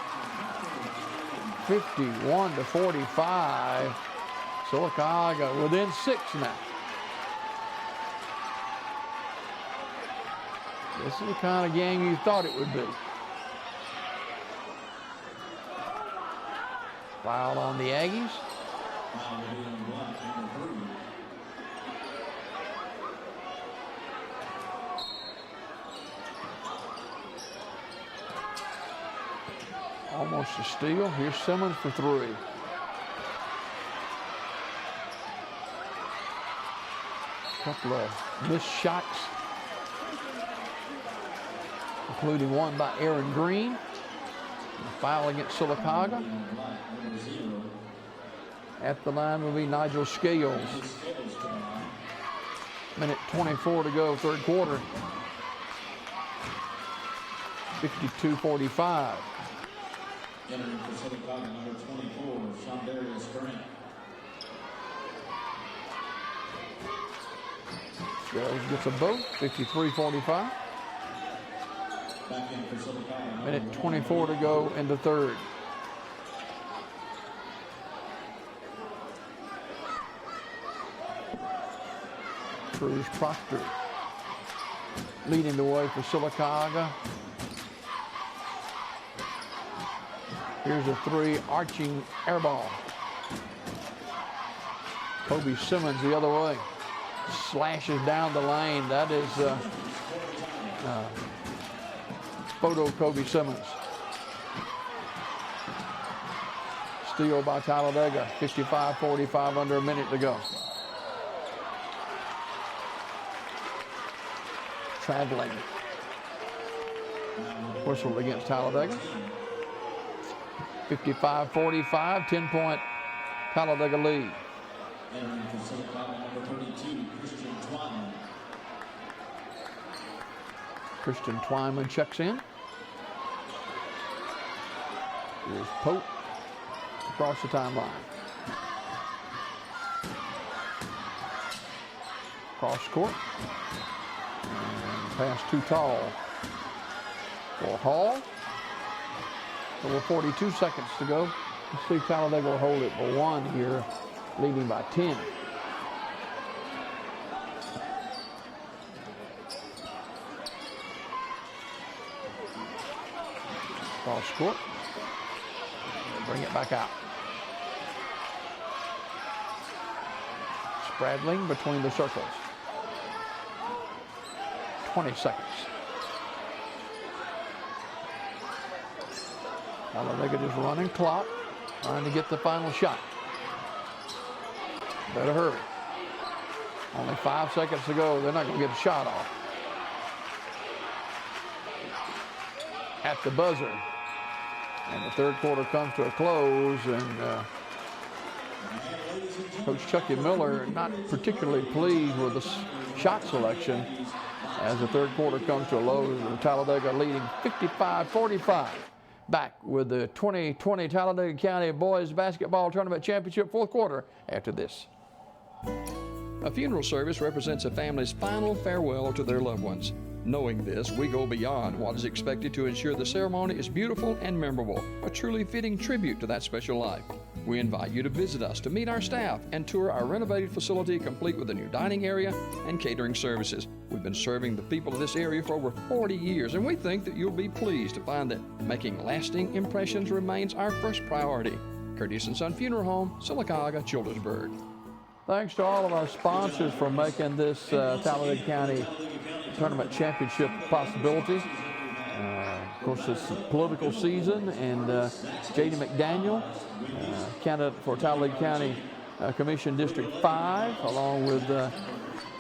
51-45. Sylacauga within 6 now. This is the kind of game you thought it would be. Foul on the Aggies. Almost a steal. Here's Simmons for 3. Couple of missed shots, including one by Aaron Green. A foul against Sylacauga. At the line will be Nigel Scales. Minute 24 to go, third quarter. 52-45. Entering for Sylacauga, number 24, Shondarius Grant. Scales gets a boat, 53-45. Back in for Sylacauga. Minute 24 to go in the third. Cruz Proctor leading the way for Sylacauga. Here's a 3 arching air ball. Kobe Simmons the other way. Slashes down the lane. That is photo Kobe Simmons. Steal by Talladega. 55-45, under a minute to go. Traveling. Whistle against Talladega. 55-45, 10-point Talladega lead. Entering for Sylacauga, number 32, Christian Twyman. Christian Twyman checks in. Here's Pope across the timeline. Cross court. And pass too tall for Hall. Over 42 seconds to go Let's see if Talladega will hold it for 1 here, leading by 10. Cross court. Bring it back out. Spradling between the circles. 20 seconds. Talladega just running clock, trying to get the final shot. Better hurry. Only 5 seconds to go. They're not going to get a shot off. At the buzzer. And the third quarter comes to a close, and Coach Chucky Miller not particularly pleased with the shot selection as the third quarter comes to a close. Talladega leading 55-45. Back with the 2020 Talladega County Boys Basketball Tournament Championship fourth quarter after this. A funeral service represents a family's final farewell to their loved ones. Knowing this, we go beyond what is expected to ensure the ceremony is beautiful and memorable, a truly fitting tribute to that special life. We invite you to visit us to meet our staff and tour our renovated facility complete with a new dining area and catering services. We've been serving the people of this area for over 40 years, and we think that you'll be pleased to find that making lasting impressions remains our first priority. Curtis & Son Funeral Home, Sylacauga, Childersburg. Thanks to all of our sponsors for making this Talladega County Tournament Championship possibility. Of course, it's the political season, and J.D. McDaniel, candidate for Talladega County Commission District 5, along with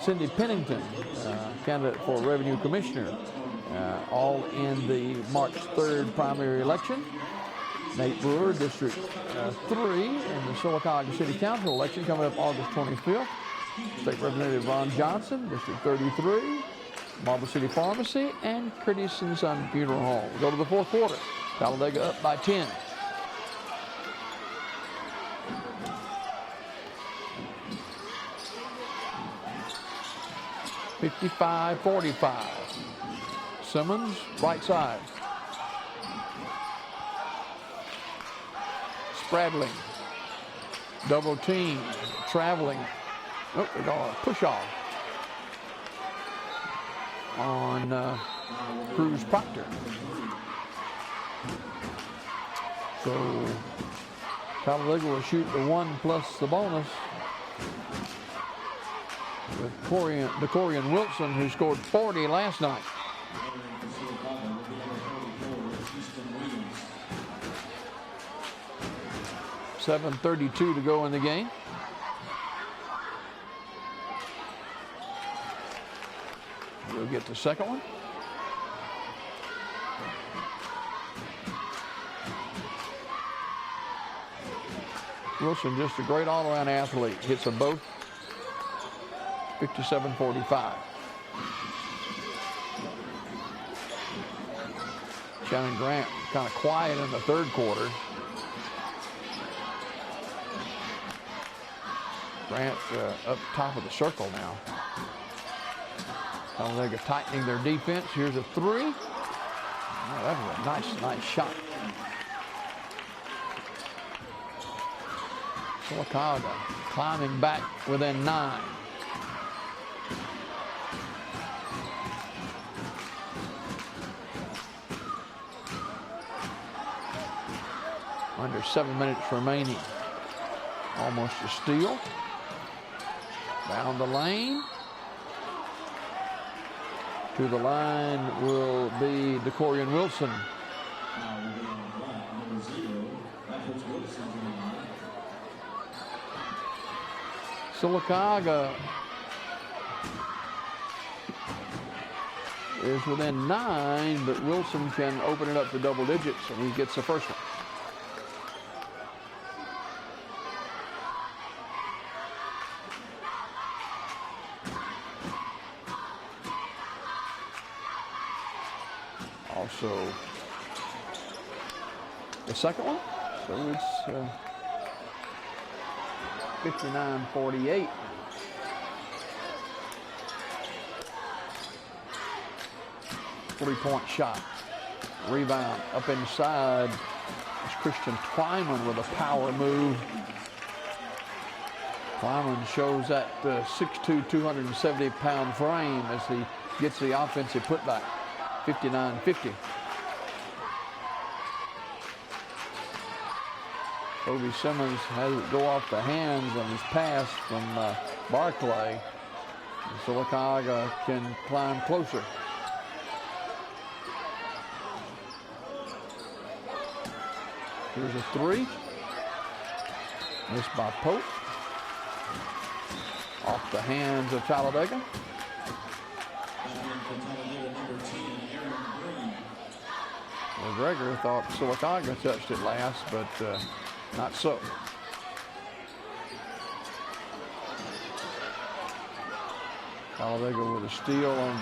Cindy Pennington, candidate for Revenue Commissioner, all in the March 3rd primary election. Nate Brewer, District 3, in the Sylacauga City Council election coming up August 25th. State Representative Ron Johnson, District 33, Marble City Pharmacy, and Curtis & Son Funeral Home. We go to the fourth quarter. Talladega up by 10. (55-45). Simmons, right side. Spradling, double team, traveling. Oh, they got a push off on Cruz Proctor. So Talladega will shoot the 1 plus the bonus with DeCorian Wilson, who scored 40 last night. .732 to go in the game. We'll get the second one. Wilson, just a great all-around athlete. Hits them both. 57-45. Shannon Grant kind of quiet in the third quarter. Grant up top of the circle now. Talladega tightening their defense. Here's a three. Oh, that was a nice shot. Sylacauga climbing back within 9. Under 7 minutes remaining. Almost a steal. Down the lane. To the line will be DeCorian Wilson. Sylacauga is within 9, but Wilson can open it up to double digits, and he gets the first one. Also, the second one, so it's 59-48. Three-point shot. Rebound up inside. It's Christian Twyman with a power move. Twyman shows that 6'2", 270-pound frame as he gets the offensive putback, 59-50. Kobe Simmons has it go off the hands on his pass from Barclay. Sylacauga can climb closer. Here's a three. Missed by Pope. Off the hands of Talladega. McGregor thought Sylacauga touched it last, but not so. Talladega with a steal on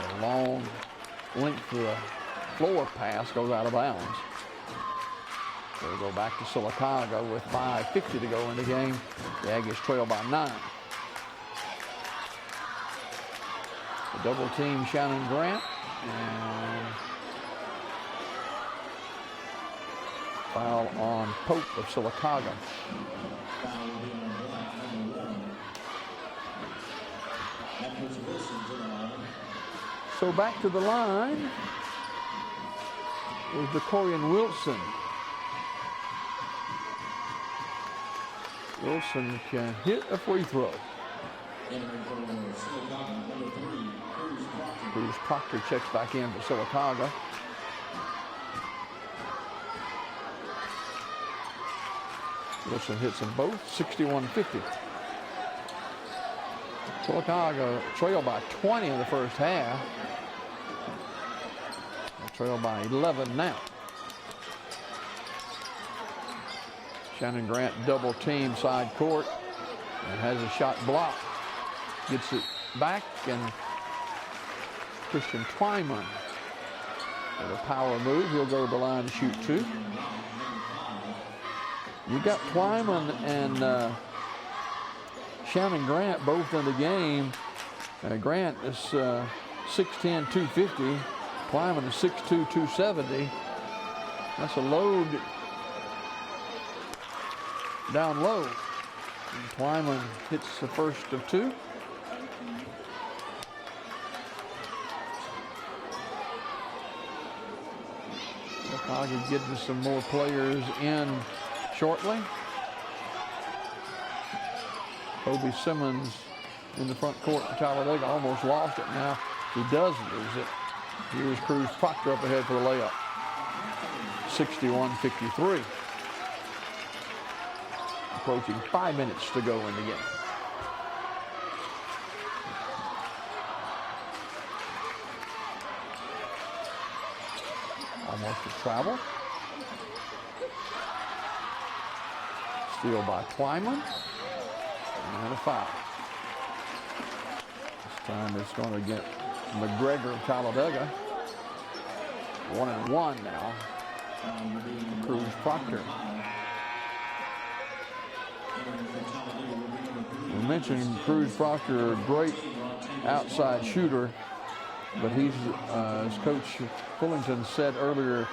the long length of the floor pass goes out of bounds. They'll go back to Sylacauga with 5:50 to go in the game. The Aggies trail by 9. The double team Shannon Grant and foul on Pope of Sylacauga. So back to the line is DeCorian Wilson. Wilson can hit a free throw. Cruz Proctor checks back in for Sylacauga. Wilson hits them both, 61-50. Sylacauga trail by 20 in the first half. They trail by 11 now. Shannon Grant double team side court and has a shot blocked. Gets it back, and Christian Twyman with a power move. He'll go to the line to shoot 2. You got Twyman and Shannon Grant both in the game. Grant is 6'10", 250. Twyman is 6'2", 270. That's a load down low. And Twyman hits the first of 2. Sylacauga getting some more players in shortly. Kobe Simmons in the front court for Talladega almost lost it. Now he does lose it. Here's Cruz Proctor up ahead for the layup. 61-53. Approaching 5 minutes to go in the game. Almost a travel. Steal by Twyman. And a foul. This time it's going to get McGregor of Talladega. 1-1 now. Cruz Proctor. We mentioned Cruz Proctor, a great outside shooter, but he's, as Coach Fullington said earlier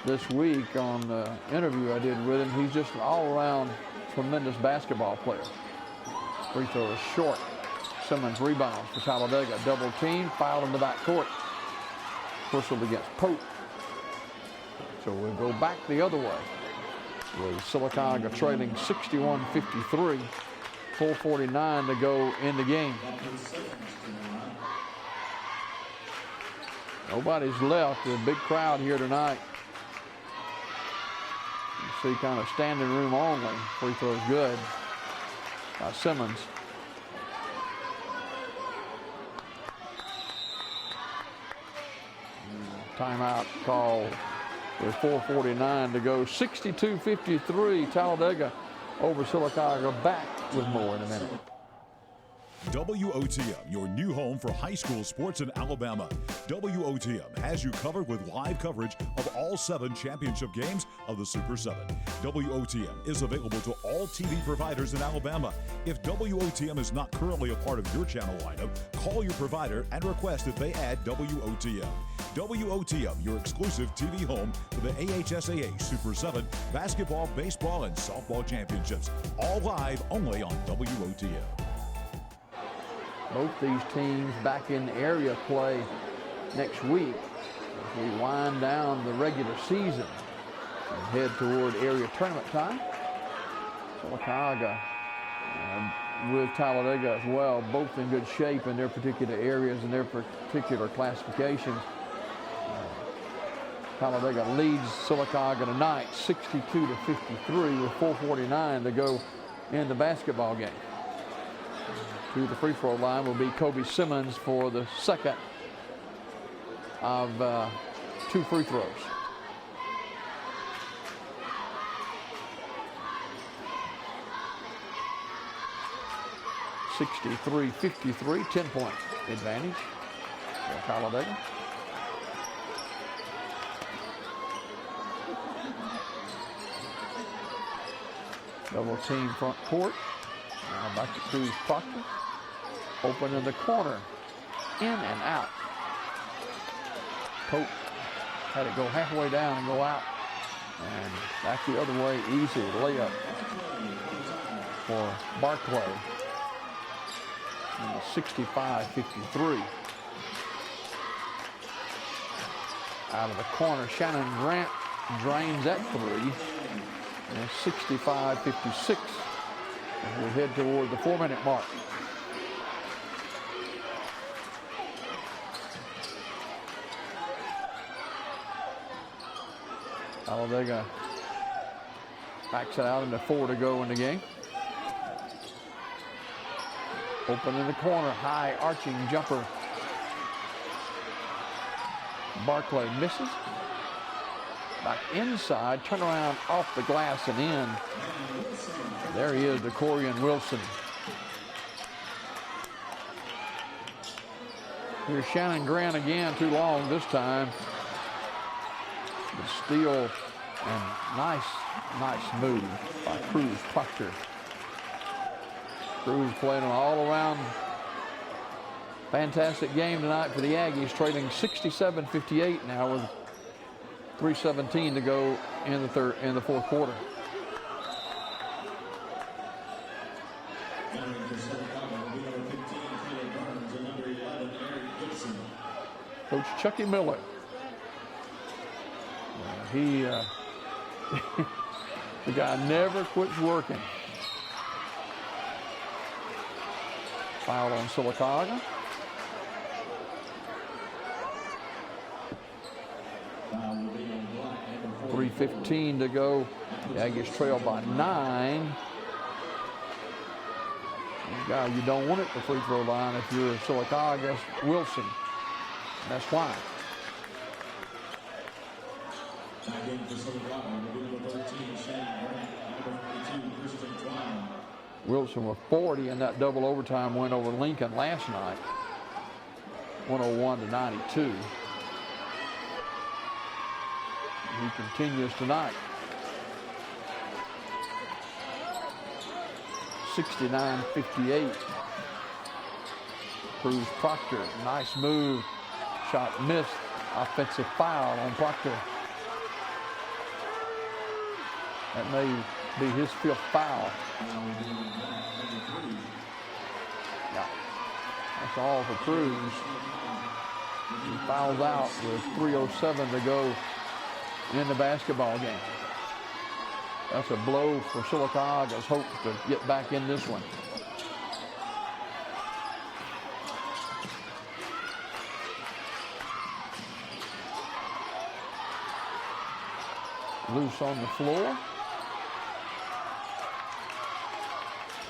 this week on the interview I did with him, he's just an all-around tremendous basketball player. Free throw is short. Simmons rebounds for Talladega. Double team, foul in the backcourt. Whistled against Pope. So we'll go back the other way with Sylacauga trailing 61-53. 4:49 to go in the game. Nobody's left. There's a big crowd here tonight. You see kind of standing room only. Free throw's good by Simmons. Timeout call with 4:49 to go. 62-53. Talladega over Sylacauga. Back with more in a minute. WOTM, your new home for high school sports in Alabama. WOTM has you covered with live coverage of all 7 championship games of the Super 7. WOTM is available to all TV providers in Alabama. If WOTM is not currently a part of your channel lineup, call your provider and request that they add WOTM. WOTM, your exclusive TV home for the AHSAA Super 7 basketball, baseball, and softball championships. All live only on WOTM. Both these teams back in area play next week as we wind down the regular season and head toward area tournament time. Sylacauga with Talladega as well, both in good shape in their particular areas and their particular classifications. Talladega leads Sylacauga tonight 62-53 with 4:49 to go in the basketball game. To the free throw line will be Kobe Simmons for the second of 2 free throws. (63-53), 10-point advantage for Talladega. Double team front court. Now back to Cruz Proctor. Open in the corner. In and out. Pope had it go halfway down and go out. And back the other way, easy layup for Barclay. 65-53. Out of the corner, Shannon Grant drains that 3. And 65-56 as we head toward the 4-minute mark. Talladega backs it out into 4 to go in the game. Open in the corner, high arching jumper. Barclay misses. Back inside, turn around off the glass and in. There he is, DeCorian Wilson. Here's Shannon Grant again, too long this time. The steal and nice move by Cruz Proctor. Cruz playing an all-around fantastic game tonight for the Aggies, trailing 67-58 now with 3:17 to go in the fourth quarter. Coach Chucky Miller. The guy never quits working. Foul on Sylacauga. 3:15 to go. The Aggies trail by 9. The guy you don't want it the free throw line if you're Sylacauga's Wilson. That's why. Wilson with 40 in that double overtime win over Lincoln last night. 101-92. He continues tonight. 69-58. Cruz Proctor, nice move. Shot missed. Offensive foul on Proctor. That may be his 5th foul. Yeah, that's all for Cruz. He fouls out with 3:07 to go in the basketball game. That's a blow for Sylacauga's hopes to get back in this one. Loose on the floor.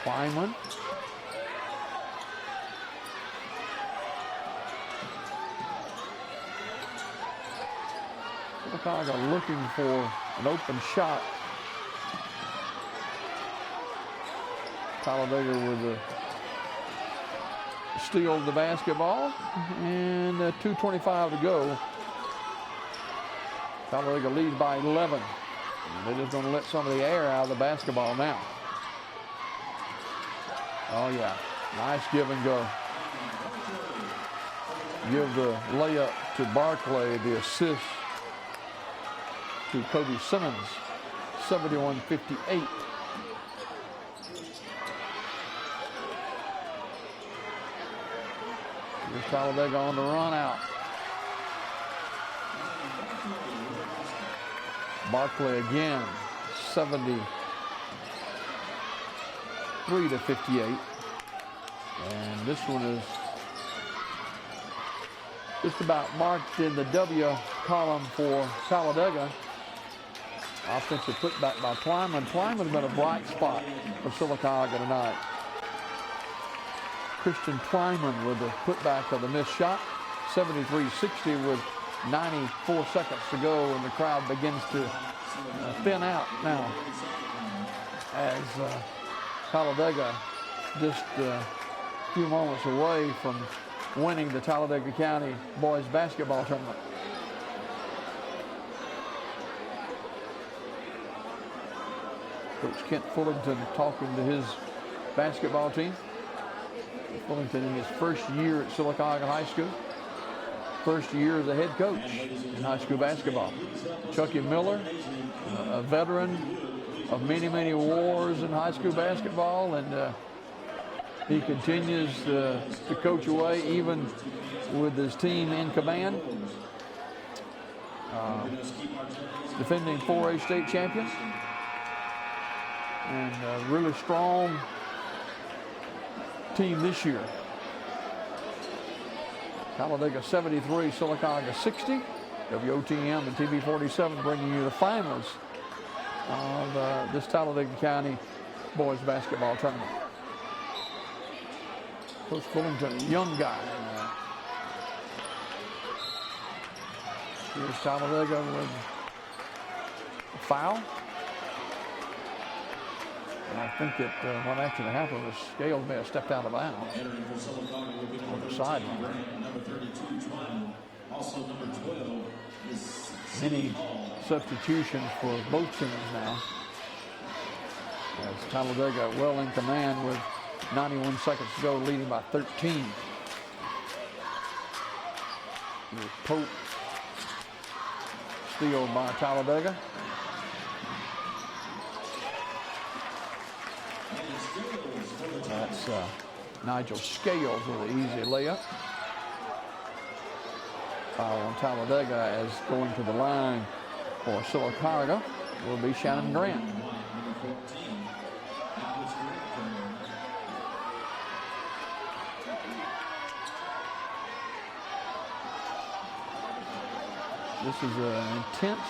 Kleinman. Sylacauga looking for an open shot. Talladega with the steals the basketball, and 2:25 to go. Talladega leads by 11. And they're just going to let some of the air out of the basketball now. Oh, yeah. Nice give and go. Give the layup to Barclay, the assist to Kobe Simmons, 71-58. Here's Talladega on the run out. Barclay again, 73-58. And this one is just about marked in the W column for Talladega. Offensive putback by Twyman. Twyman's been a bright spot for Sylacauga tonight. Christian Twyman with the putback of the missed shot. 73-60 with 94 seconds to go, and the crowd begins to thin out now as Talladega just a few moments away from winning the Talladega County boys basketball tournament. Coach Kent Fullington talking to his basketball team. Fullington in his first year at Sylacauga High School. First year as a head coach in high school basketball. Chucky Miller, a veteran of many, many wars in high school basketball, and he continues to coach away even with his team in command. Defending 4A state champions. And a really strong team this year. Talladega 73, Sylacauga 60. WOTM and TV47 bringing you the finals of this Talladega County boys basketball tournament. Coach Fullington, a young guy. Here's Talladega with a foul. And I think that what actually happened was Scales may have stepped out of bounds on the sideline. Many substitutions for both teams now. As Talladega well in command with 91 seconds to go, leading by 13. Here's Pope. Steal by Talladega. That's Nigel Scales with an easy layup. Foul on Talladega as going to the line for Sylacauga will be Shannon Grant. This is an intense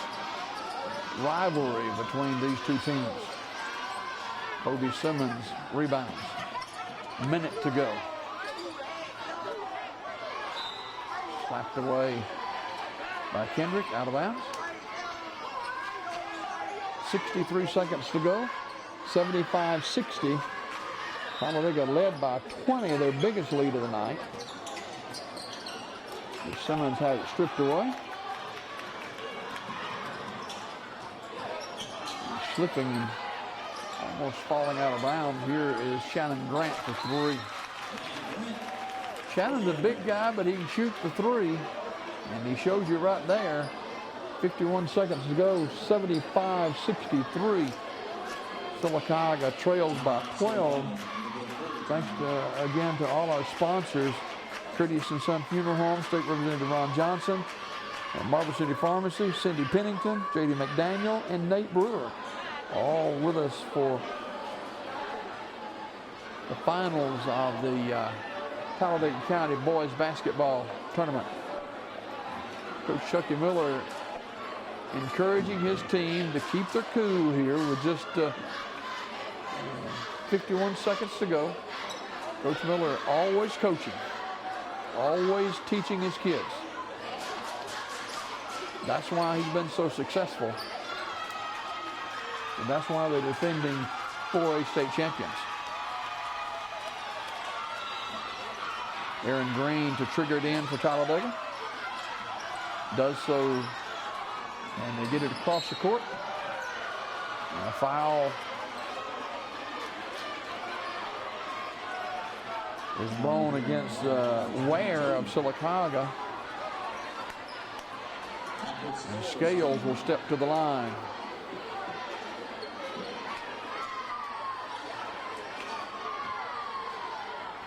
rivalry between these two teams. Kobe Simmons rebounds. Minute to go. Slapped away by Kendrick, out of bounds. 63 seconds to go. 75-60. Talladega led by 20, their biggest lead of the night. Simmons had it stripped away. Slipping and almost falling out of bounds here is Shannon Grant for three. Shannon's a big guy, but he can shoot the three, and he shows you right there. 51 seconds to go, 75-63. Sylacauga trails by 12. Thanks again to all our sponsors, Curtis and Son Funeral Home, State Representative Ron Johnson, Marble City Pharmacy, Cindy Pennington, J.D. McDaniel, and Nate Brewer, all with us for the finals of the Talladega County boys basketball tournament. Coach Chucky Miller encouraging his team to keep their cool here with just 51 seconds to go. Coach Miller always coaching, always teaching his kids. That's why he's been so successful. And that's why they're defending 4A state champions. Aaron Green to trigger it in for Talladega. Does so, and they get it across the court. And a foul is blown against Ware of Sylacauga. And Scales will step to the line.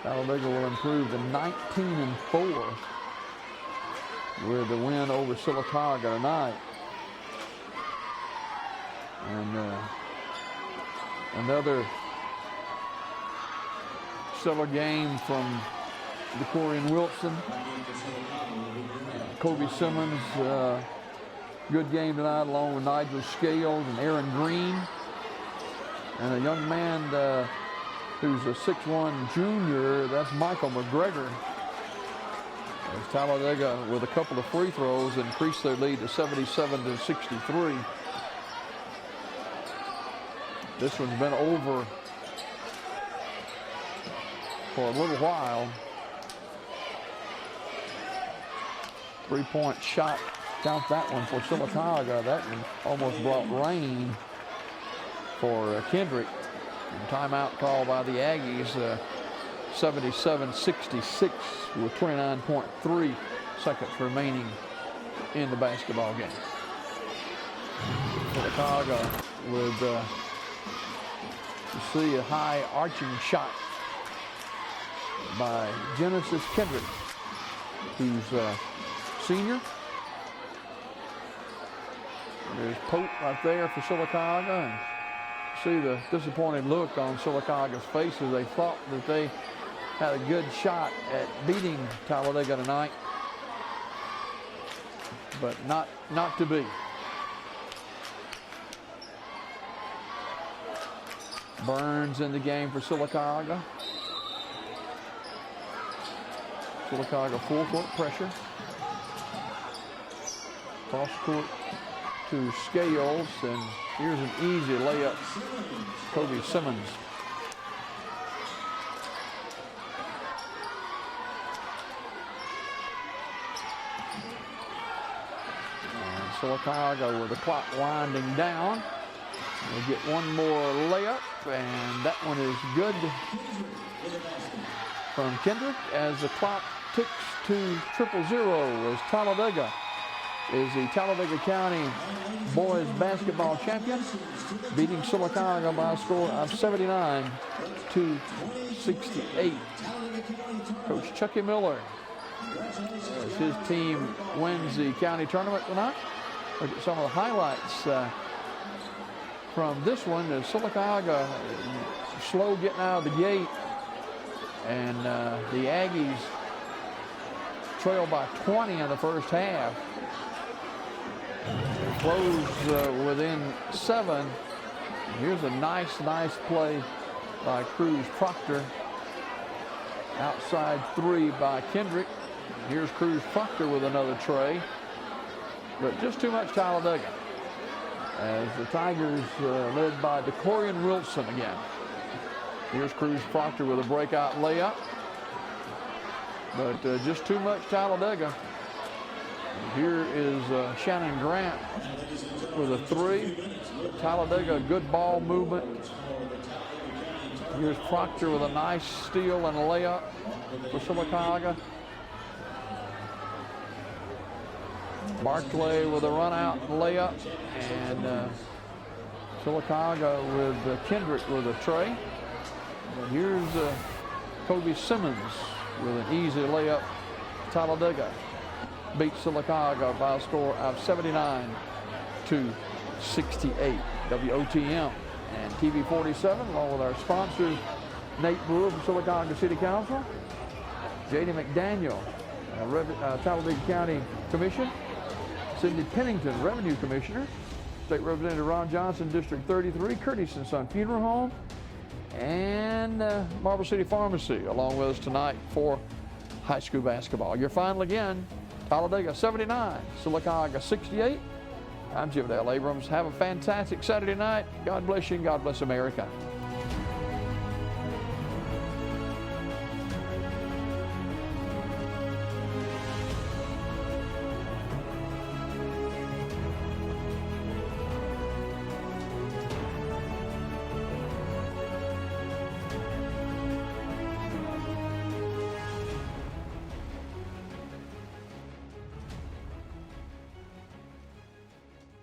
Talladega will improve to 19-4 with the win over Sylacauga tonight. And another stellar game from DeCorian Wilson. Kobe Simmons, good game tonight, along with Nigel Scales and Aaron Green. And a young man who's a 6'1" junior, that's Michael McGregor. As Talladega, with a couple of free throws, increased their lead to 77-63. This one's been over for a little while. Three-point shot, count that one for Sylacauga. That one almost brought rain for Kendrick. And timeout called by the Aggies, 77-66 with 29.3 seconds remaining in the basketball game. Sylacauga with, you see a high arching shot by Genesis Kendrick, who's a senior. There's Pope right there for Sylacauga. And see the disappointed look on Sylacauga's faces. They thought that they had a good shot at beating Talladega tonight, but not to be. Burns in the game for Sylacauga. Sylacauga full court pressure. Cross court to Scales, and here's an easy layup, Kobe Simmons. And Sylacauga with the clock winding down. We'll get one more layup, and that one is good from Kendrick as the clock ticks to 0-0 as Talladega is the Talladega County boys basketball champion, beating Sylacauga by a score of 79-68. Coach Chucky Miller, as his team wins the county tournament tonight. Look at some of the highlights from this one. Sylacauga slow getting out of the gate, and the Aggies trail by 20 in the first half. Close within 7. Here's a nice play by Cruz Proctor. Outside 3 by Kendrick. Here's Cruz Proctor with another tray. But just too much Talladega, as the Tigers led by DeCorian Wilson again. Here's Cruz Proctor with a breakout layup. But just too much Talladega. Here is Shannon Grant with a 3. Talladega, good ball movement. Here's Proctor with a nice steal and a layup for Sylacauga. Barclay with a run out and layup. And Sylacauga with Kendrick with a tray. And here's Kobe Simmons with an easy layup. Talladega beats Sylacauga by a score of 79-68. WOTM and TV 47, along with our sponsors, Nate Brewer from Sylacauga City Council, J.D. McDaniel, Talladega County Commission, Sidney Pennington, Revenue Commissioner, State Representative Ron Johnson, District 33, Curtis & Son Funeral Home, and Marble City Pharmacy, along with us tonight for high school basketball. Your final again, Talladega 79, Sylacauga 68. I'm Jim Dale Abrams. Have a fantastic Saturday night. God bless you and God bless America.